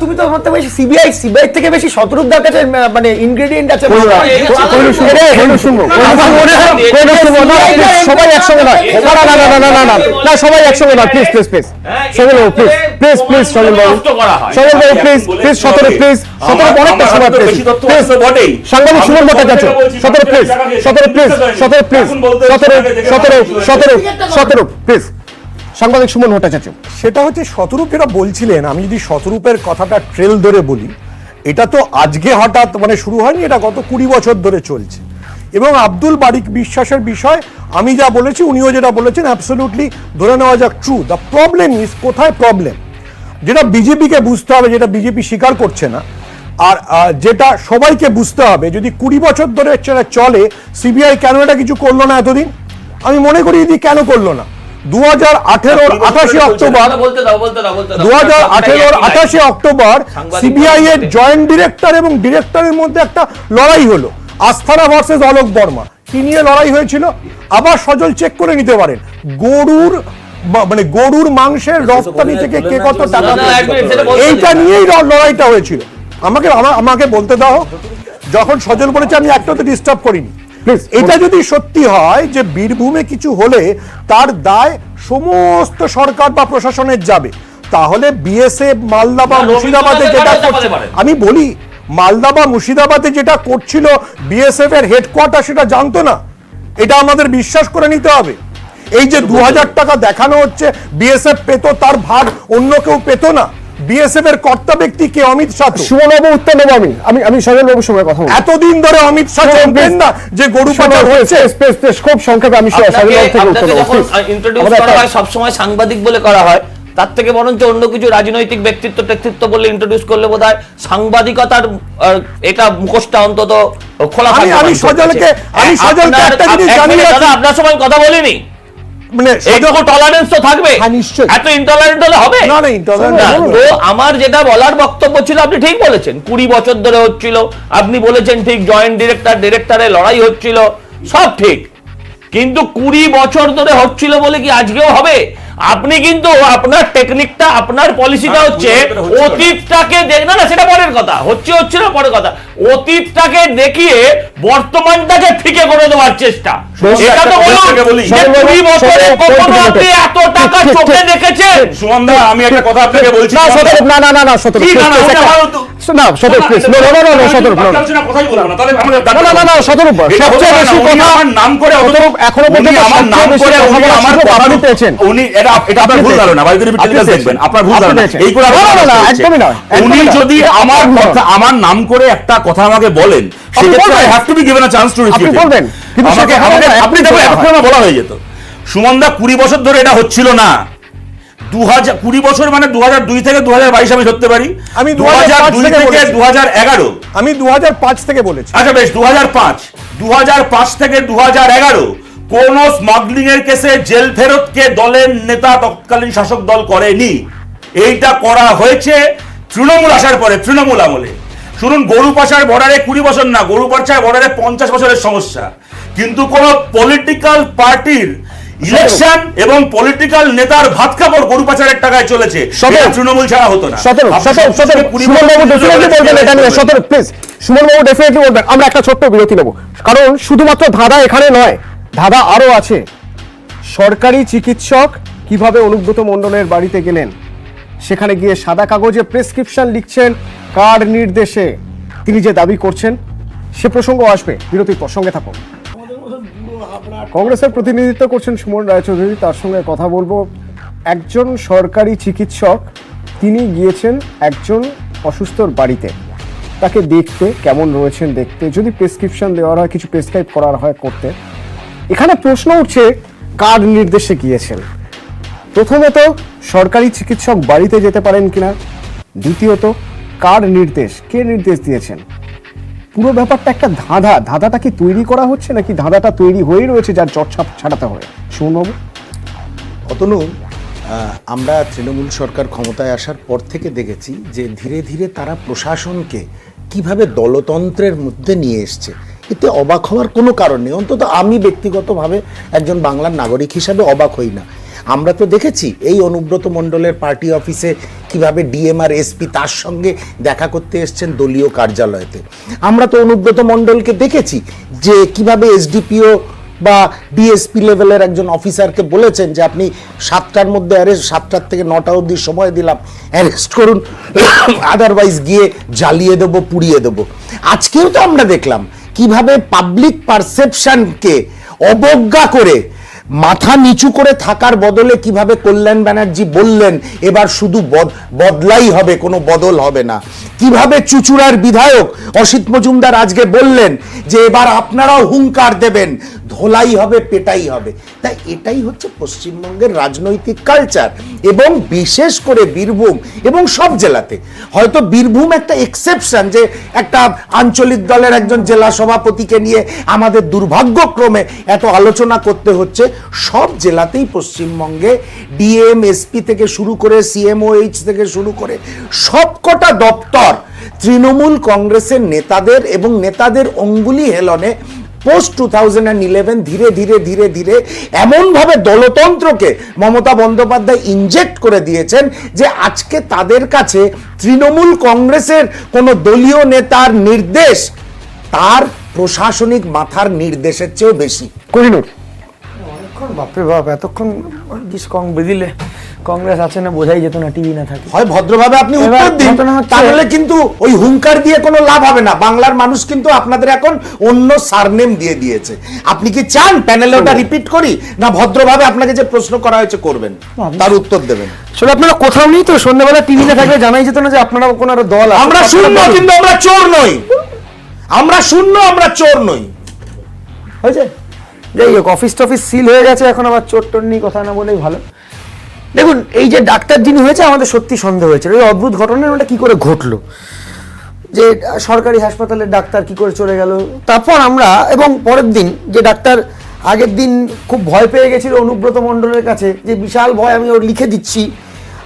তুমি তো আমার থেকে বেশি সিবিআই থেকে বেশি শতরূপদার কাছে মানে ইনগ্রেডিয়েন্ট আছে। সবাই একসঙ্গে নয়, না সবাই একসঙ্গে নয়, প্লিজ প্লিজ প্লিজ সজল বাবু প্লিজ প্লিজ সজল বাবু প্লিজ প্লিজ 17 প্লিজ 17 অনেকটা সময় প্লিজ সাংবাদিক Suman Bhattacharya 17 please 17 please 17 please 17 please সাংবাদিক সুমন ভট্টাচার্য। সেটা হচ্ছে শতরূপ যেটা বলছিলেন, আমি যদি শতরূপের কথাটা ট্রেল ধরে বলি, এটা তো আজকে হঠাৎ মানে শুরু হয়নি, এটা গত 20 বছর ধরে চলছে। এবং আব্দুল বারিক বিশ্বাসের বিষয় আমি যা বলেছি উনিও যেটা বলেছেন অ্যাবসলিউটলি ধরে নেওয়া যাক ট্রু। দ্য প্রবলেম ইজ, কোথায় প্রবলেম? যেটা বিজেপিকে বুঝতে হবে, যেটা বিজেপি স্বীকার করছে না, আর যেটা সবাইকে বুঝতে হবে, যদি 20 বছর ধরে চলে সিবিআই কেন এটা কিছু করলো না এতদিন? আমি মনে করি যদি কেন করলো না, 2018-র 28 অক্টোবর 2018-র 28 অক্টোবর সিবিআই এর জয়েন্ট ডিরেক্টর এবং ডিরেক্টরের মধ্যে একটা লড়াই হলো, আস্থানা ভার্সেস অলোক বর্মা। কি নিয়ে লড়াই হয়েছিল? আবার সজল চেক করে নিতে পারেন, গরুর মাংসের রপ্তানি থেকে কে কত টাকা, এইটা নিয়েই লড়াইটা হয়েছিল। আমাকে বলতে দাও, যখন সজল বলেছে আমি একটাতে ডিস্টার্ব করিনি। এটা যদি সত্যি হয় যে বীরভূমে কিছু হলে তার দায় সমস্ত সরকার বা প্রশাসনের যাবে, তাহলে বিএসএফ মালদা বা মুর্শিদাবাদে যেটা করছে, আমি বলি মালদা বা মুর্শিদাবাদে যেটা করছিল বিএসএফ এর হেডকোয়ার্টার সেটা জানতো না, এটা আমাদের বিশ্বাস করে নিতে হবে। এই যে 2000 টাকা দেখানো হচ্ছে বিএসএফ পেত, তার ভাগ অন্য কেউ পেত না। বিএসএফ এর কর্তা ব্যক্তি কে? অমিত শাহ। সুমনবাবু উত্তর নেব আমি সজল বাবুর সঙ্গে কথা বলবো। এতদিন ধরে অমিত শাহ জানতেন না যে গরু পাচার হয়েছে? খুব সংক্ষেপে আমি সজল বাবু থেকে উত্তর নেব। ইন্ট্রোডিউস করা হয় সবসময় সাংবাদিক বলে করা হয়, তার থেকে বরঞ্চ অন্য কিছু রাজনৈতিক ব্যক্তিত্ব বলে ইন্ট্রোডিউস করলে বোধহয় সাংবাদিকতার এটা মুখোশটা অন্তত খোলা থাকে। আমি সজলকে একটা জিনিস জানিয়ে রাখি, আপনার সময় কথা বলিনি, মানে এইটুকু টলারেন্স তো থাকবে, এত ইনটলারেন্ট হলে হবে না। তো আমার যেটা বলার বক্তব্য ছিল, আপনি ঠিক বলেছেন 20 বছর ধরে হচ্ছিল, আপনি বলেছেন ঠিক জয়েন্ট ডিরেক্টরে লড়াই হচ্ছিল, সব ঠিক, কিন্তু 20 বছর ধরে হচ্ছিল বলে কি আজকেও হবে? আপনি কিন্তু আপনার টেকনিকটা, আপনার পলিসিটা হচ্ছে অতীতটাকে না না সেটা পরের কথা, হচ্ছে না পরের কথা, অতীতটাকে দেখিয়ে বর্তমানটাকে ফিকে করে দেওয়ার চেষ্টা। এটা তো বলুন যে 20 বছরে কখনো আপনি এত টাকা চোখে দেখেছেন? সুমনদা, আমি একটা কথা আপনাকে বলছি, না সতর্ক, না না না না সতর্ক, না সতর্ক প্লিজ, না না না না সতর্ক, কথাই বলবো না, তাহলে আমরা না না না সতর্ক, সবচেয়ে বেশি কথা আমার নাম করে এখনো পর্যন্ত আমার নাম করে আমার কথা পেয়েছেন উনি, এটা আপনার ভুল ধারণা, বাইরে টেলিকাস্ট দেখবেন, আপনার ভুল ধারণা এই করে একদমই না। উনি যদি আমার নাম করে একটা কথা আমাকে বলেন, সেক্ষেত্রে I have to be given a chance to refute. আপনি বলবেন, কিন্তু আপনি দেখুন এখন আমার বলা হয়ে যেত। সুমনদা 20 বছর ধরে এটা হচ্ছিল না, 20 বছর মানে 2002 থেকে 2022 আমি ধরতে পারি, আমি 2002 থেকে 2011, আমি 2005 থেকে বলেছি। আচ্ছা বেশ, 2005 থেকে 2011 কোন স্মাগলিং এর কেসে জেল ফেরতকে দলের নেতা তৎকালীন শাসক দল করেনি। এইটা করা হয়েছে তৃণমূল আসার পরে, তৃণমূল আমলে। শুনুন, গরু পাচার বর্ডারে 20 বছর না, গরু পাচার বর্ডারে 50 বছরের সমস্যা। কিন্তু কোন পলিটিক্যাল পার্টির ইলেকশন এবং পলিটিক্যাল নেতার ভাত কাপড় গরু পাচারের টাকায় চলেছে, এটা তৃণমূল ছাড়া হতো না। সুমনবাবু ডেফিনেটলি বলবেন। আমরা একটা ছোট্ট বিরতি নেব, কারণ শুধুমাত্র ধাঁধা এখানে নয়, ধাঁধা আরো আছে। সরকারি চিকিৎসক কিভাবে অনুব্রত মণ্ডলের বাড়িতে গেলেন, সেখানে গিয়ে সাদা কাগজে প্রেসক্রিপশন লিখছেন কার নির্দেশে, তিনি যে দাবি করছেন, সে প্রসঙ্গ আসবে বিরতির পর। সঙ্গে থাকুন। কংগ্রেসের প্রতিনিধিত্ব করছেন সুমন রায়চৌধুরী, তার সঙ্গে কথা বলবো। একজন সরকারি চিকিৎসক, তিনি গিয়েছেন একজন অসুস্থর বাড়িতে, তাকে দেখতে কেমন রয়েছেন দেখতে, যদি প্রেসক্রিপশন দেওয়ার হয়, কিছু প্রেসক্রাইব করার হয় করতে। এখানে প্রশ্ন উঠছে কার নির্দেশে গিয়েছেন। প্রথমত, সরকারি চিকিৎসক বাড়িতে যেতে পারেন কিনা, দ্বিতীয়ত কার নির্দেশ, কে নির্দেশ দিয়েছেন। পুরো ব্যাপারটা একটা ধাঁধা। ধাঁধাটা কি তৈরি করা হচ্ছে নাকি ধাঁধাটা তৈরি হয়েই রয়েছে যার চটছাপ ছাড়াতে হবে? সুমনবাবু। অতনু, আমরা তৃণমূল সরকার ক্ষমতায় আসার পর থেকে দেখেছি যে ধীরে ধীরে তারা প্রশাসনকে কিভাবে দলতন্ত্রের মধ্যে নিয়ে এসছে। এতে অবাক হওয়ার কোনো কারণ নেই, অন্তত আমি ব্যক্তিগতভাবে একজন বাংলার নাগরিক হিসাবে অবাক হই না। আমরা তো দেখেছি এই অনুব্রত মণ্ডলের পার্টি অফিসে কিভাবে ডিএম আর এসপি তার সঙ্গে দেখা করতে এসছেন দলীয় কার্যালয়তে। আমরা তো অনুব্রত মণ্ডলকে দেখেছি যে কিভাবে এসডিপিও বা ডিএসপি লেভেলের একজন অফিসারকে বলেছেন যে আপনি 7টার মধ্যে অ্যারেস্ট, 7টার থেকে 9টা অবধি সময় দিলাম, অ্যারেস্ট করুন, আদারওয়াইজ গিয়ে জ্বালিয়ে দেবো, পুড়িয়ে দেবো। আজকেও তো আমরা দেখলাম কিভাবে পাবলিক পারসেপশনকে অবজ্ঞা করে মাথা নিচু করে থাকার বদলে কিভাবে কল্যাণ ব্যানার্জি বললেন এবার শুধু বদলাই হবে, কোনো বদল হবে না। কিভাবে চুচুড়ার বিধায়ক অসিত মজুমদার আজকে বললেন যে এবার আপনারাও হুঙ্কার দেবেন, ধোলাই হবে, পেটাই হবে। তাই এটাই হচ্ছে পশ্চিমবঙ্গের রাজনৈতিক কালচার, এবং বিশেষ করে বীরভূম এবং সব জেলাতে। হয়তো বীরভূম একটা এক্সেপশন, যে একটা আঞ্চলিক দলের একজন জেলা সভাপতিকে নিয়ে আমাদের দুর্ভাগ্যক্রমে এত আলোচনা করতে হচ্ছে। সব জেলাতেই পশ্চিমবঙ্গে ডিএম, এসপি থেকে শুরু করে সিএমওএইচ থেকে শুরু করে সবকটা দপ্তর তৃণমূল কংগ্রেসের নেতাদের এবং নেতাদের অঙ্গুলি হেলনে পোস্ট 2011 ধীরে ধীরে ধীরে ধীরে এমনভাবে দলতন্ত্রকে মমতা বন্দ্যোপাধ্যায় ইনজেক্ট করে দিয়েছেন যে আজকে তাদের কাছে তৃণমূল কংগ্রেসের কোনো দলীয় নেতার নির্দেশ তার প্রশাসনিক মাথার নির্দেশের চেয়েও বেশি। কোহিনুর। বাপরে বাপ, এতক্ষণ দিলে কংগ্রেস আছে না বোঝাই যেত না, টিভি না থাকে। হয় ভদ্রভাবে আপনি উত্তর দিন, তাহলে কিন্তু ওই হুঙ্কার দিয়ে কোনো লাভ হবে না। বাংলার মানুষ কিন্তু আপনাদের এখন অন্য সারনেম দিয়ে দিয়েছে। আপনি কি চান প্যানেলে ওটা রিপিট করি, না ভদ্রভাবে আপনাকে যে প্রশ্ন করা হয়েছে করবেন, তার উত্তর দেবেন? আসলে আপনারা কোথাও নেই তো, সন্ধ্যাবেলা টিভি না থাকলে জানাই যেত না যে আপনারা কোনো আরো দল আছে। আমরা শূন্য, কিন্তু আমরা চোর নই। আমরা শূন্য, আমরা চোর নই। হয়েছে, যাই হোক, অফিস টফিস সিল হয়ে গেছে, এখন আবার চোর টোর নিয়ে কথা না বলেই ভালো। দেখুন, এই যে ডাক্তার যিনি হয়েছে, আমাদের সত্যি সন্দেহ হয়েছিল এই অদ্ভুত ঘটনা, ওটা কি করে ঘটলো, যে সরকারি হাসপাতালের ডাক্তার কি করে চলে গেল। তারপর আমরা, এবং পরের দিন যে ডাক্তার আগের দিন খুব ভয় পেয়ে গেছিল অনুব্রত মণ্ডলের কাছে, যে বিশাল ভয়, আমি ওর লিখে দিচ্ছি,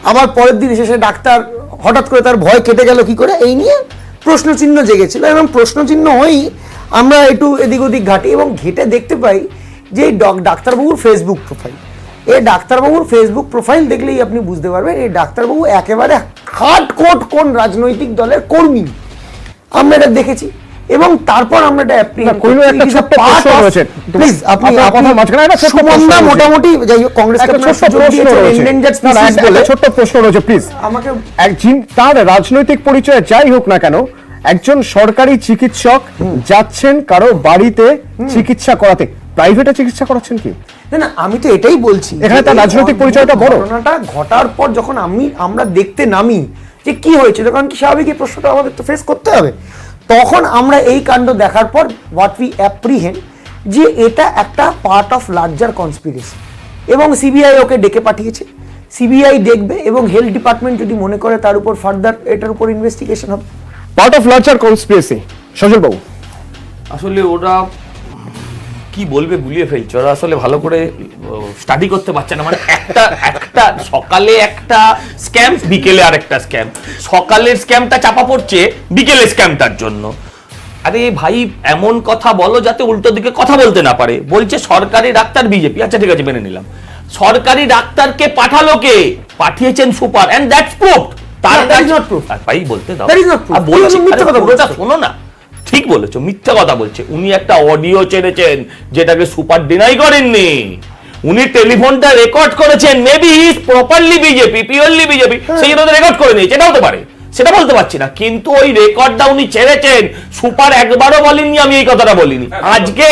আবার পরের দিন এসে সে ডাক্তার হঠাৎ করে তার ভয় কেটে গেল কি করে, এই নিয়ে প্রশ্নচিহ্ন জেগেছিল। এবং প্রশ্নচিহ্ন হয়েই আমরা একটু এদিক ওদিক ঘাটি এবং ঘেটে দেখতে পাই যে এই ডাক্তারবাবুর ফেসবুক প্রোফাইল, এই ডাক্তারবাবুর ফেসবুক প্রোফাইল দেখলেই আপনি বুঝতে পারবেন এই ডাক্তারবাবু একেবারে হার্ডকোর কোন রাজনৈতিক দলের কর্মী। আমরা এটা দেখেছি এবং তারপর আমরা এটা মোটামুটি যাই হোক, কংগ্রেস ছোট্ট প্রশ্ন রয়েছে প্লিজ আমাকে। তার রাজনৈতিক পরিচয় যাই হোক না কেন, একজন সরকারি চিকিৎসক যাচ্ছেন কারো বাড়িতে চিকিৎসা করাতে, প্রাইভেটে চিকিৎসা করাচ্ছেন কি? না, আমি তো এটাই বলছি, এখানে তার রাজনৈতিক পরিচয়টা বড়। ঘটনাটা ঘটার পর যখন আমরা দেখতে নামি যে কি হয়েছে, তখন কি স্বাভাবিক এই প্রশ্নটা আমাদের তো ফেস করতে হবে। তখন আমরা এই কাণ্ড দেখার পর হোয়াট উই অ্যাপ্রিহেন্ড যে এটা একটা পার্ট অফ লার্জার কনস্পিরেসি, এবং সিবিআই ওকে ডেকে পাঠিয়েছে। সিবিআই দেখবে এবং হেলথ ডিপার্টমেন্ট যদি মনে করে তার উপর ফার্দার এটার উপর ইনভেস্টিগেশন হবে। Part of larger conspiracy. Sajal বাবু, আসলে ওরা কি বলবে গুলিয়ে ফেলছে, ওরা আসলে ভালো করে স্টাডি করতে পারছে না। মানে একটা একটা সকালে একটা স্ক্যাম, বিকেলে আরেকটা স্ক্যাম। সকালের স্ক্যামটা চাপা পড়ছে বিকেলের স্ক্যামটার জন্য। আরে ভাই এমন কথা বলো যাতে উল্টো দিকে কথা বলতে না পারে। বলছে সরকারি ডাক্তার বিজেপি, আচ্ছা ঠিক আছে মেনে নিলাম। সরকারি ডাক্তারকে পাঠালো কে? পাঠিয়েছেন সুপার, এন্ড দ্যাটস প্রুফড। তার That is not proof. ভাই বলতে দাও, That is not proof. আর বলছি মিথ্যা কথা পুরোটা বলছো। শোনো না। ঠিক বলেছো, মিথ্যা কথা বলছে। উনি একটা অডিও ছেড়েছেন যেটাকে সুপার ডিনাই করেননি। উনি টেলিফোনটা রেকর্ড করেছেন, maybe he is properly BJP, purely BJP, সেই জন্য রেকর্ড করে নিয়েছে, এটাও হতে পারে, সেটা বলতে পারছি না। কিন্তু ওই রেকর্ডটা উনি ছেড়েছেন, সুপার একবারও বলেননি আমি এই কথাটা বলিনি। আজকে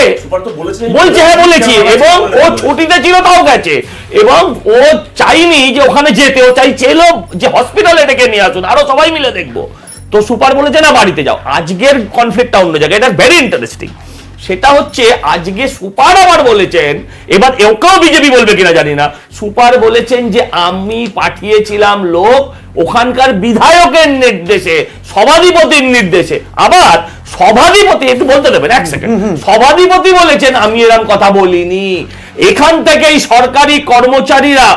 বলছে হ্যাঁ বলেছি, এবং ও ছুটিতে ছিল তাও গেছে, এবং ও চাইনি যে ওখানে যেতে, ও চাইছিল যে হসপিটালে ডেকে নিয়ে আসুন, আরো সবাই মিলে দেখবো। তো সুপার বলেছে না বাড়িতে যাও। আজকের কনফ্লিক্টটা অন্য জায়গায়, এটা ভেরি ইন্টারেস্টিং। সেটা হচ্ছে আজকে সুপার আবার বলেছেন, এবার এওকেও বিজেপি বলবে কিনা জানি না, সুপার বলেছেন যে আমি পাঠিয়েছিলাম লোক ওখানকার বিধায়কের নির্দেশে, সভাধিপতির নির্দেশে। আবার সভাধিপতি, একটু বলতে দেবেন এক সেকেন্ড, সভাধিপতি বলেছেন আমি এরকম কথা বলিনি। এখান থেকেই সরকারি কর্মচারীরা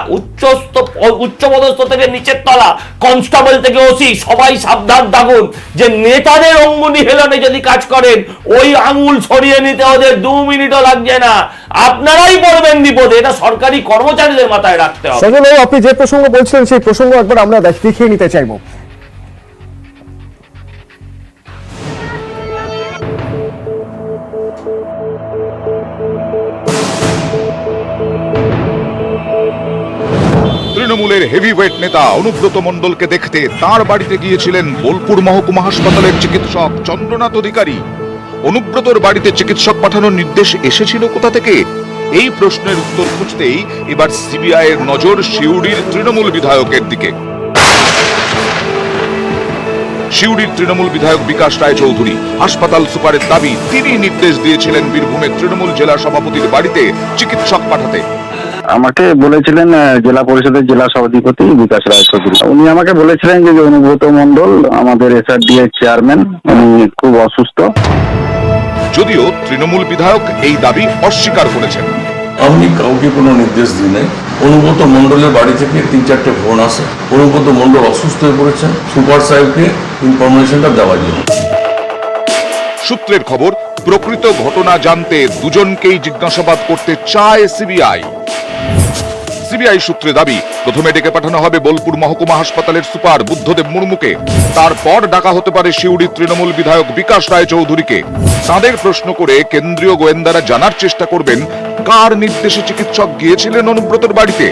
উচ্চপদস্থ থেকে নিচের তলা, কনস্টেবল থেকে ওসি, সবাই সাবধান থাকুন যে নেতাদের অঙ্গুলি হেলনে যদি কাজ করেন, ওই আঙুল সরিয়ে নিতে ওদের 2 মিনিটও লাগছে না, আপনারাই পড়বেন বিপদে। এটা সরকারি কর্মচারীদের মাথায় রাখতে হবে। সজল বাবু, আপনি যে প্রসঙ্গ বলছিলেন সেই প্রসঙ্গ একবার আমরা দেখিয়ে নিতে চাইবো। তৃণমূলের হেভিওয়েট নেতা অনুব্রত মণ্ডলকে দেখতে তার বাড়িতে গিয়েছিলেন বোলপুর মহকুমা হাসপাতালের চিকিৎসক চন্দ্রনাথ অধিকারী। অনুব্রতর বাড়িতে চিকিৎসক পাঠানোর নির্দেশ এসেছিল কোথা থেকে? এই প্রশ্নের উত্তর খুঁজতেই এবার সিবিআই এর নজর সিউড়ির তৃণমূল বিধায়কের দিকে। সিউড়ির তৃণমূল বিধায়ক বিকাশ রায় চৌধুরী, হাসপাতাল সুপারের দাবি তিনি নির্দেশ দিয়েছিলেন বীরভূমের তৃণমূল জেলা সভাপতির বাড়িতে চিকিৎসক পাঠাতে। আমাকে বলেছিলেন জেলা পরিষদের জেলা সভাধিপতি বিকাশ রায় চৌধুরী, উনি আমাকে বলেছিলেন যে অনুব্রত মণ্ডল আমাদের এসআরডিএ চেয়ারম্যান, উনি খুব অসুস্থ। যদিও তৃণমূল বিধায়ক এই দাবি অস্বীকার করেছেন। আমি কাউকে কোনো নির্দেশ দিই নাই। অনুব্রত মণ্ডলের বাড়ি থেকে 3-4টে ফোন আসে, অনুব্রত মণ্ডল অসুস্থ হয়ে পড়েছেন, সুপার সাহেবকে ইনফরমেশনটা দেওয়ার জন্য। সূত্রের খবর, প্রকৃত ঘটনা জানতে দুজনকেই জিজ্ঞাসাবাদ করতে চায় সিবিআই। সিবিআই সূত্রে দাবি, প্রথমে ডেকে পাঠানো হবে বোলপুর মহকুমা হাসপাতালের সুপার বুদ্ধদেব মুর্মুকে, তারপর ডাকা হতে পারে সিউড়ির তৃণমূল বিধায়ক বিকাশ রায় চৌধুরীকে। তাদের প্রশ্ন করে কেন্দ্রীয় গোয়েন্দারা জানার চেষ্টা করবেন কার নির্দেশে চিকিৎসক গিয়েছিলেন অনুব্রতর বাড়িতে।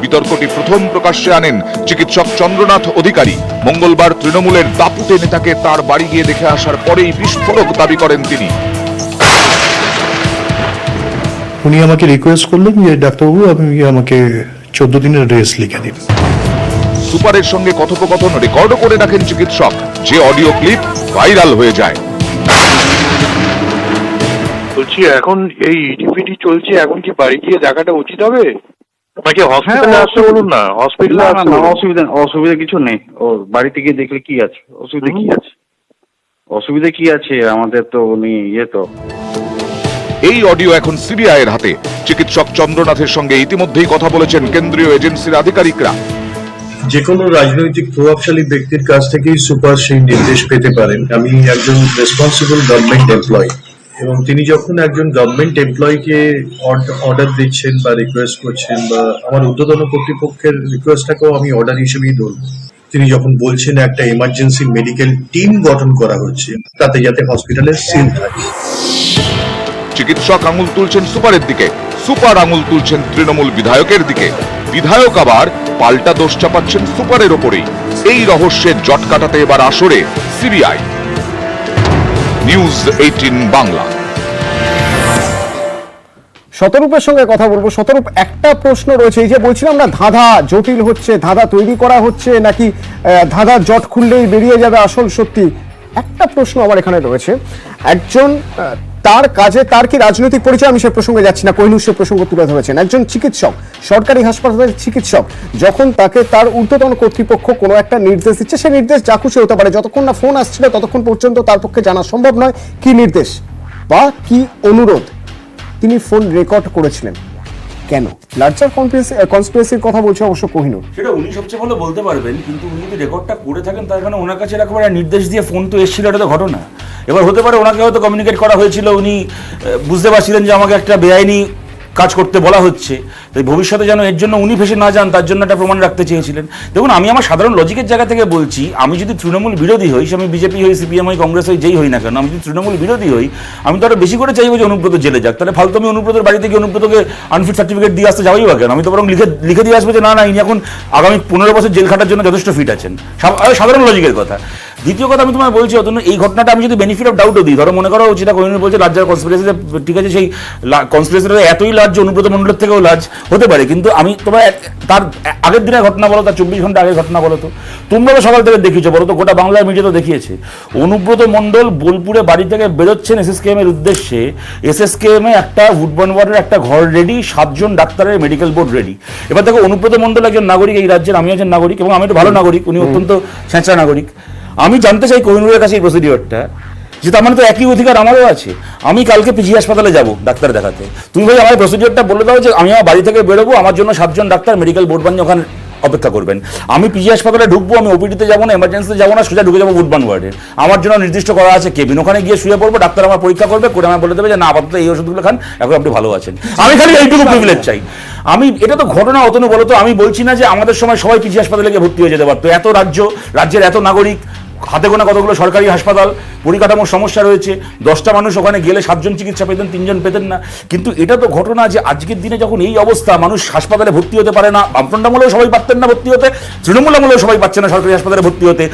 বিতর্কটি প্রথম প্রকাশ্যে আনেন চিকিৎসক চন্দ্রনাথ অধিকারী। মঙ্গলবার তৃণমূলের দাপুটে নেতাকে তার বাড়ি গিয়ে দেখে আসার পরেই বিস্ফোরক দাবি করেন তিনি। উনি আমাকে রিকোয়েস্ট করলেন যে ডাক্তারবাবু আপনি আমাকে 14 দিনের রেস্ট লিখে দিন। সুপারের সঙ্গে কথোপকথন রেকর্ডও করে রাখেন চিকিৎসক, যে অডিও ক্লিপ ভাইরাল হয়ে যায়। বলছি এখন এই ইডিপিডি চলছে, এখন কি বাড়ি গিয়ে দেখাটা উচিত হবে নাকি হসপিটালে আসতে বলুন না? হসপিটালে আসতে অসুবিধা কিছু নেই, ওর বাড়িতে গিয়ে দেখলে কি আছে, অসুবিধা কি আছে? অসুবিধা কি আছে? আমাদের তো উনি তো। এই অডিও এখন সিবিআই এর হাতে। চিকিৎসক চন্দ্রনাথের সঙ্গে ইতিমধ্যেই কথা বলেছেন কেন্দ্রীয় এজেন্সির আধিকারিকরা। যে কোনো রাজনৈতিক প্রভাবশালী ব্যক্তির কাছ থেকেই সুপার সেই নির্দেশ পেতে পারেন। আমি একজন রেসপন্সিবল গভর্নমেন্ট এমপ্লয়ি, এবং তিনি যখন একজন গভর্নমেন্ট এমপ্লয়িকে অর্ডার দিচ্ছেন বা রিকোয়েস্ট করছেন, বা আমার ঊর্ধ্বতন কর্তৃপক্ষের রিকোয়েস্টটাকেও আমি অর্ডার হিসেবেই ধরব। তিনি যখন বলছেন একটা এমার্জেন্সি মেডিকেল টিম গঠন করা হচ্ছে, তাতে যাতে হসপিটালের সিল থাকে। চিকিৎসক আঙুল তুলছেন সুপারের দিকে, সুপার আঙুল তুলছেন তৃণমূল বিধায়কের দিকে, বিধায়ক আবার পাল্টা দোষ চাপাচ্ছেন সুপারের ওপরেই। এই রহস্যের জট কাটাতে এবার আসরে সিবিআই। নিউজ 18 বাংলা। শতরূপের সঙ্গে কথা বলবো। শতরূপ, একটা প্রশ্ন রয়েছে, এই যে বলছিলাম না ধাঁধা জটিল হচ্ছে, ধাঁধা তৈরি করা হচ্ছে, নাকি ধাঁধার জট খুললেই বেরিয়ে যাবে আসল সত্যি? একটা প্রশ্ন আমার এখানে রয়েছে, একজন তার কাজে তার কি রাজনৈতিক পরিচয়, আমি সে প্রসঙ্গে যাচ্ছি না, কোহিনূর সে প্রসঙ্গ তুলে ধরেছেন। একজন চিকিৎসক, সরকারি হাসপাতালের চিকিৎসক, যখন তাকে তার ঊর্ধ্বতন কর্তৃপক্ষ কোনো একটা নির্দেশ দিচ্ছে, সে নির্দেশ যা খুশি হতে পারে, যতক্ষণ না ফোন আসছিল ততক্ষণ পর্যন্ত তার পক্ষে জানা সম্ভব নয় কি নির্দেশ বা কি অনুরোধ। তিনি ফোন রেকর্ড করেছিলেন, কেন? লার্জার কনস্পিরেসির কথা বলছে অবশ্য কোহিনূর। সেটা উনি সবচেয়ে ভালো বলতে পারবেন, কিন্তু উনি যদি রেকর্ডটা করে থাকেন তার মানে ওনার কাছে এরকম একটা নির্দেশ দিয়ে ফোন তো এসেছিল, এটা তো ঘটনা। এবার হতে পারে ওনাকে হয়তো কমিউনিকেট করা হয়েছিল, উনি বুঝতে পারছিলেন যে আমাকে একটা বেআইনি কাজ করতে বলা হচ্ছে, তাই ভবিষ্যতে যেন এর জন্য উনি ফেসে না যান তার জন্য একটা প্রমাণ রাখতে চেয়েছিলেন। দেখুন, আমি আমার সাধারণ লজিকের জায়গা থেকে বলছি, আমি যদি তৃণমূল বিরোধী হই, আমি বিজেপি হই, সিপিএম হই, কংগ্রেস হই, যেই হই না কেন, আমি যদি তৃণমূল বিরোধী হই, আমি তো আরো বেশি করে চাইবো যে অনুব্রত জেলে যাক। তাহলে ফালতু আমি অনুব্রতের বাড়িতে গিয়ে অনুব্রতকে আনফিট সার্টিফিকেট দিয়ে আসতে যাওয়াই বা কেন? আমি তো বরং লিখে দিয়ে আসবো যে না ইনি এখন আগামী 15 বছর জেল খাটার জন্য যথেষ্ট ফিট আছেন। সাধারণ লজিকের কথা। দ্বিতীয় কথা আমি তোমায় বলছি, অতন্য এই ঘটনাটা আমি যদি বেনিফিট অফ ডাউটও দিই, ধরো মনে করো যেটা কোহিনূর বলছে লার্জার কনস্পিরেসি, ঠিক আছে, সেই কনস্পিরেসিটা এতই লার্জ যে অনুব্রত মণ্ডলের থেকেও লার্জ হতে পারে, কিন্তু আমি তোমার তার আগের দিনের ঘটনা বলো, তার 24 ঘন্টা আগের ঘটনা বলো, তো তোমরা তো সকাল থেকে দেখিয়েছো, বলো তো গোটা বাংলার মিডিয়া তো দেখিয়েছে, অনুব্রত মণ্ডল বোলপুরে বাড়ি থেকে বেরোচ্ছেন এসএসকেএম এর উদ্দেশ্যে। এসএসকেএম এ একটা উডবার্ন ওয়ার্ডের একটা ঘর রেডি, 7 জন ডাক্তারের মেডিকেল বোর্ড রেডি। এবার দেখো, অনুব্রত মণ্ডল একজন নাগরিক এই রাজ্যের, আমি একজন নাগরিক, এবং আমি একটা ভালো নাগরিক, উনি অত্যন্ত ছেঁচড়া নাগরিক। আমি জানতে চাই কোহিনূরের কাছে এই প্রসিডিওরটা, যে তার মানে তো একই অধিকার আমারও আছে। আমি কালকে পিজি হাসপাতালে যাব ডাক্তার দেখাতে, তুমি ভাই আমার প্রসিডিওরটা বলে দাও যে আমি আমার বাড়ি থেকে বেরোবো, আমার জন্য 7 জন ডাক্তার মেডিকেল বোর্ড বানিয়ে ওখানে অপেক্ষা করবেন। আমি পিজি হাসপাতালে ঢুকবো, আমি ওপিডিতে যাবো না, এমার্জেন্সিতে যাবো না, সোজা ঢুকে যাবো উডবার্ন ওয়ার্ডে। আমার জন্য নির্দিষ্ট করা আছে কেবিন, ওখানে গিয়ে শুয়ে পড়বো, ডাক্তার আমার পরীক্ষা করবে, করে আমার বলে দেবে যে না আপাতত এই ওষুধগুলো খান, এখন আপনি ভালো আছেন। আমি খালি এইটুকু প্রিভিলেজ চাই। আমি এটা তো ঘটনা অতনু, বলো তো, আমি বলছি না যে আমাদের সময় সবাই পিজি হাসপাতালে গিয়ে ভর্তি হয়ে যেতে পারতো। এত রাজ্যের এত নাগরিক, হাতে গোনা কতগুলো সরকারি হাসপাতাল, পরিকাঠামোর সমস্যা রয়েছে, 10টা মানুষ ওখানে গেলে 7 জন চিকিৎসা পেতেন, 3 জন পেতেন না। কিন্তু এটা তো ঘটনা যে আজকের দিনে যখন এই অবস্থা, মানুষ হাসপাতালে ভর্তি হতে পারে না, বামফ্রন্ট আমলেও সবাই পারতেন না ভর্তি হতে, তৃণমূল আমলেও সবাই পাচ্ছে না সরকারি হাসপাতালে ভর্তি হতে,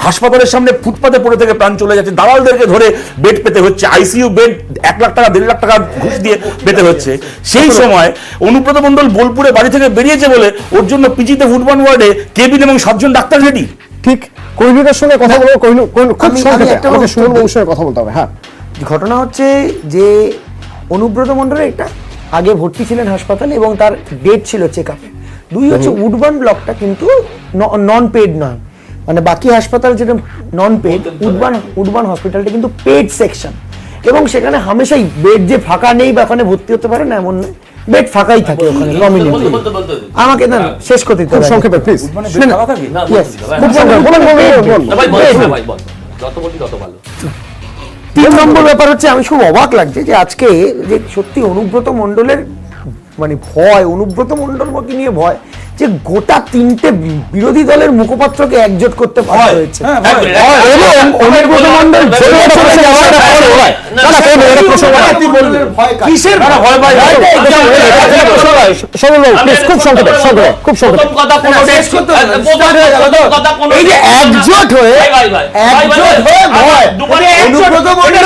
হাসপাতালের সামনে ফুটপাতে পড়ে থেকে প্রাণ চলে যাচ্ছে, দালালদেরকে ধরে বেড পেতে হচ্ছে, আইসিইউ বেড 1 লাখ টাকা 1.5 লাখ টাকা ঘুষ দিয়ে পেতে হচ্ছে। সেই সময় অনুব্রত মণ্ডল বোলপুরে বাড়ি থেকে বেরিয়েছে বলে ওর জন্য পিজিতে উডবার্ন ওয়ার্ডে কেবিন এবং 7 জন ডাক্তার রেডি। ঠিক, কোহিনূরের সঙ্গে কথা বলবো, কোহিনূর খুব সংক্ষেপে আমাদের সুমন বাবুর সঙ্গে কথা বলতে হবে। হ্যাঁ, ঘটনা হচ্ছে যে অনুব্রত মণ্ডলের একটা আগে ভর্তি ছিলেন হাসপাতালে এবং তার ডেট ছিল চেক আপে। 2 হচ্ছে উডবার্ন ব্লকটা কিন্তু নন পেড নয়, মানে বাকি হাসপাতাল যেটা নন পেড, উডবার্ন হসপিটালটা কিন্তু পেড সেকশন, এবং সেখানে হামেশাই বেড যে ফাঁকা নেই বা ওখানে ভর্তি হতে পারে না এমন নয়, বেড ফাঁকাই থাকে ওখানে নমিনেটলি। আমাকে না শেষ করতে দিতে খুব হবে সংক্ষেপে প্লিজ। যত বলি তত ভালো। 3 নম্বর ব্যাপার হচ্ছে, আমি খুব অবাক লাগছে যে আজকে যে সত্যি অনুব্রত মণ্ডলের মানে ভয়, অনুব্রত মণ্ডলকে নিয়ে ভয়, যে গোটা 3টে বিরোধী দলের মুখপাত্রকে একজোট করতে পারা হয়েছে। এবং অনুব্রত মণ্ডল কিসের ভয় পায়? খুব সংক্ষেপে এই যে একজোট হয়ে ভয়, অনুব্রত মণ্ডল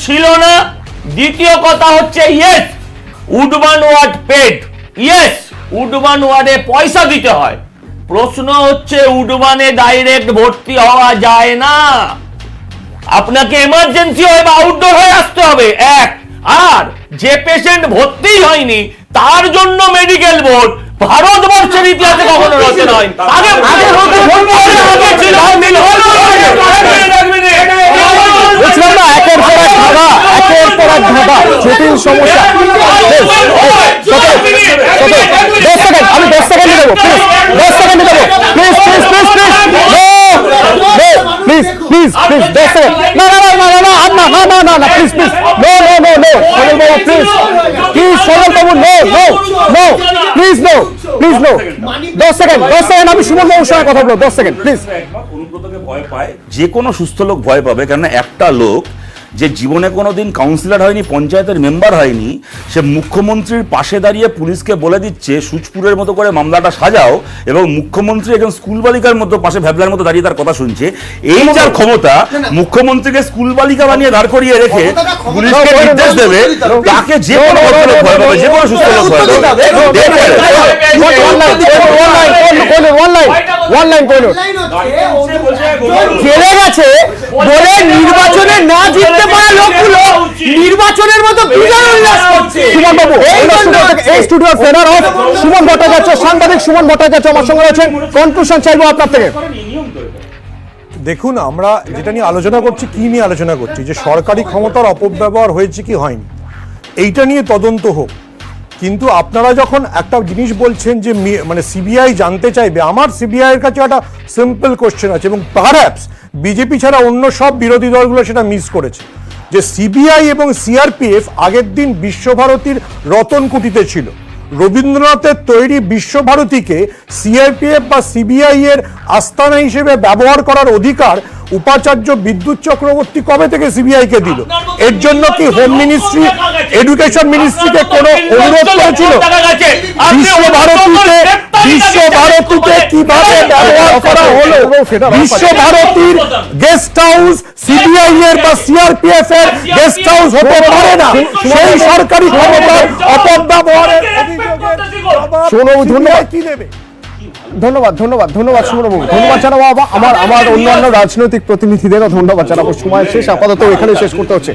ছিল না। দ্বিতীয় কথা হচ্ছে yes Woodburn ward paid, yes Woodburn ওয়ার্ডে পয়সা দিতে হয়। প্রশ্ন হচ্ছে উডবার্নে ডাইরেক্ট ভর্তি হওয়া যায় না, আপনাকে এমার্জেন্সি হয়ে বা আউটডোর হয়ে আসতে হবে এক। আর যে পেশেন্ট ভর্তি হয়নি তার জন্য মেডিকেল বোর্ড ভারতবর্ষের ইতিহাসে কখনো রচনা হয়নি। জটিল সমস্যা। আমি 10 সেকেন্ড দেবো, প্লিজ 10 সেকেন্ড দেবো, please please please please please please please 10 second. না না না না না না না না না please please no no no no Sajal বাবু প্লিজ প্লিজ সজল বাবু no no no please no please no 10 second আমি সুমন বাবুর সঙ্গে কথা বলবো 10 সেকেন্ড প্লিজ। অনুব্রতকে ভয় পায়, যে কোনো সুস্থ লোক ভয় পাবে, কেননা একটা লোক যে জীবনে কোনোদিন কাউন্সিলর হয়নি, পঞ্চায়েতের মেম্বার হয়নি, সে মুখ্যমন্ত্রীর পাশে দাঁড়িয়ে পুলিশকে বলে দিচ্ছে সুচপুরের মতো করে মামলাটা সাজাও, এবং মুখ্যমন্ত্রী একজন স্কুল বালিকার মতো পাশে ভ্যাবলার মতো দাঁড়িয়ে তার কথা শুনছে। এই যার ক্ষমতা, মুখ্যমন্ত্রীকে স্কুল বালিকা বানিয়ে দাঁড় করিয়ে রেখে পুলিশকে নির্দেশ দেবে, তাকে যে কোনো ভদ্রলোক ভয় পাবে, যে কোনো সুস্থ লোক ভয় জেলে গেছে বলে নির্বাচনে না জিততে পারা লোকগুলো নির্বাচনের মতো বিজয় উল্লাস করছে। সুমন বাবু, এই স্টুডিওর ফেরার অফ সুমন ভট্টাচার্য, সাংবাদিক সুমন ভট্টাচার্য আমার সঙ্গে রয়েছেন। কনক্লুশন চাইবো আপনার থেকে। দেখুন, আমরা যেটা নিয়ে আলোচনা করছি, কি নিয়ে আলোচনা করছি, যে সরকারি ক্ষমতার অপব্যবহার হয়েছে কি হয়নি, এইটা নিয়ে তদন্ত হোক। কিন্তু আপনারা যখন একটা জিনিস বলছেন যে মানে সিবিআই জানতে চাইবে, আমার সিবিআই এর কাছে একটা সিম্পল কোশ্চেন আছে, এবং পারহ্যাপস বিজেপি ছাড়া অন্য সব বিরোধী দলগুলো সেটা মিস করেছে, যে সিবিআই এবং সিআরপিএফ আগের দিন বিশ্বভারতীর রতনকুটিতে ছিল। রবীন্দ্রনাথের তৈরি বিশ্বভারতীকে সিআরপিএফ বা সিবিআই এর আস্তানা হিসেবে ব্যবহার করার অধিকার উপাচার্য বিদ্যুৎ চক্রবর্তী কবে থেকে সিবিআই কে দিল? এর জন্য কি হোম মিনিস্ট্রি, এডুকেশন মিনিস্ট্রিকে কোনো অনুরোধ করেছিল? বিশ্বভারতীতে কিভাবে ব্যবহার করা হলো? বিশ্বভারতীর গেস্ট হাউস সিবিআই এর বা সিআরপিএফ এর গেস্ট হাউস হতে পারে না। সেই সরকারি ক্ষমতার অপব্যবহারের ধন্যবাদ কি নেবে? ধন্যবাদ ধন্যবাদ ধন্যবাদ সুমনবাবু, ধন্যবাদ জানাবো আমার অন্যান্য রাজনৈতিক প্রতিনিধিদেরও ধন্যবাদ জানাবো। সময় শেষ, আপাতত এখানে শেষ করতে হচ্ছে।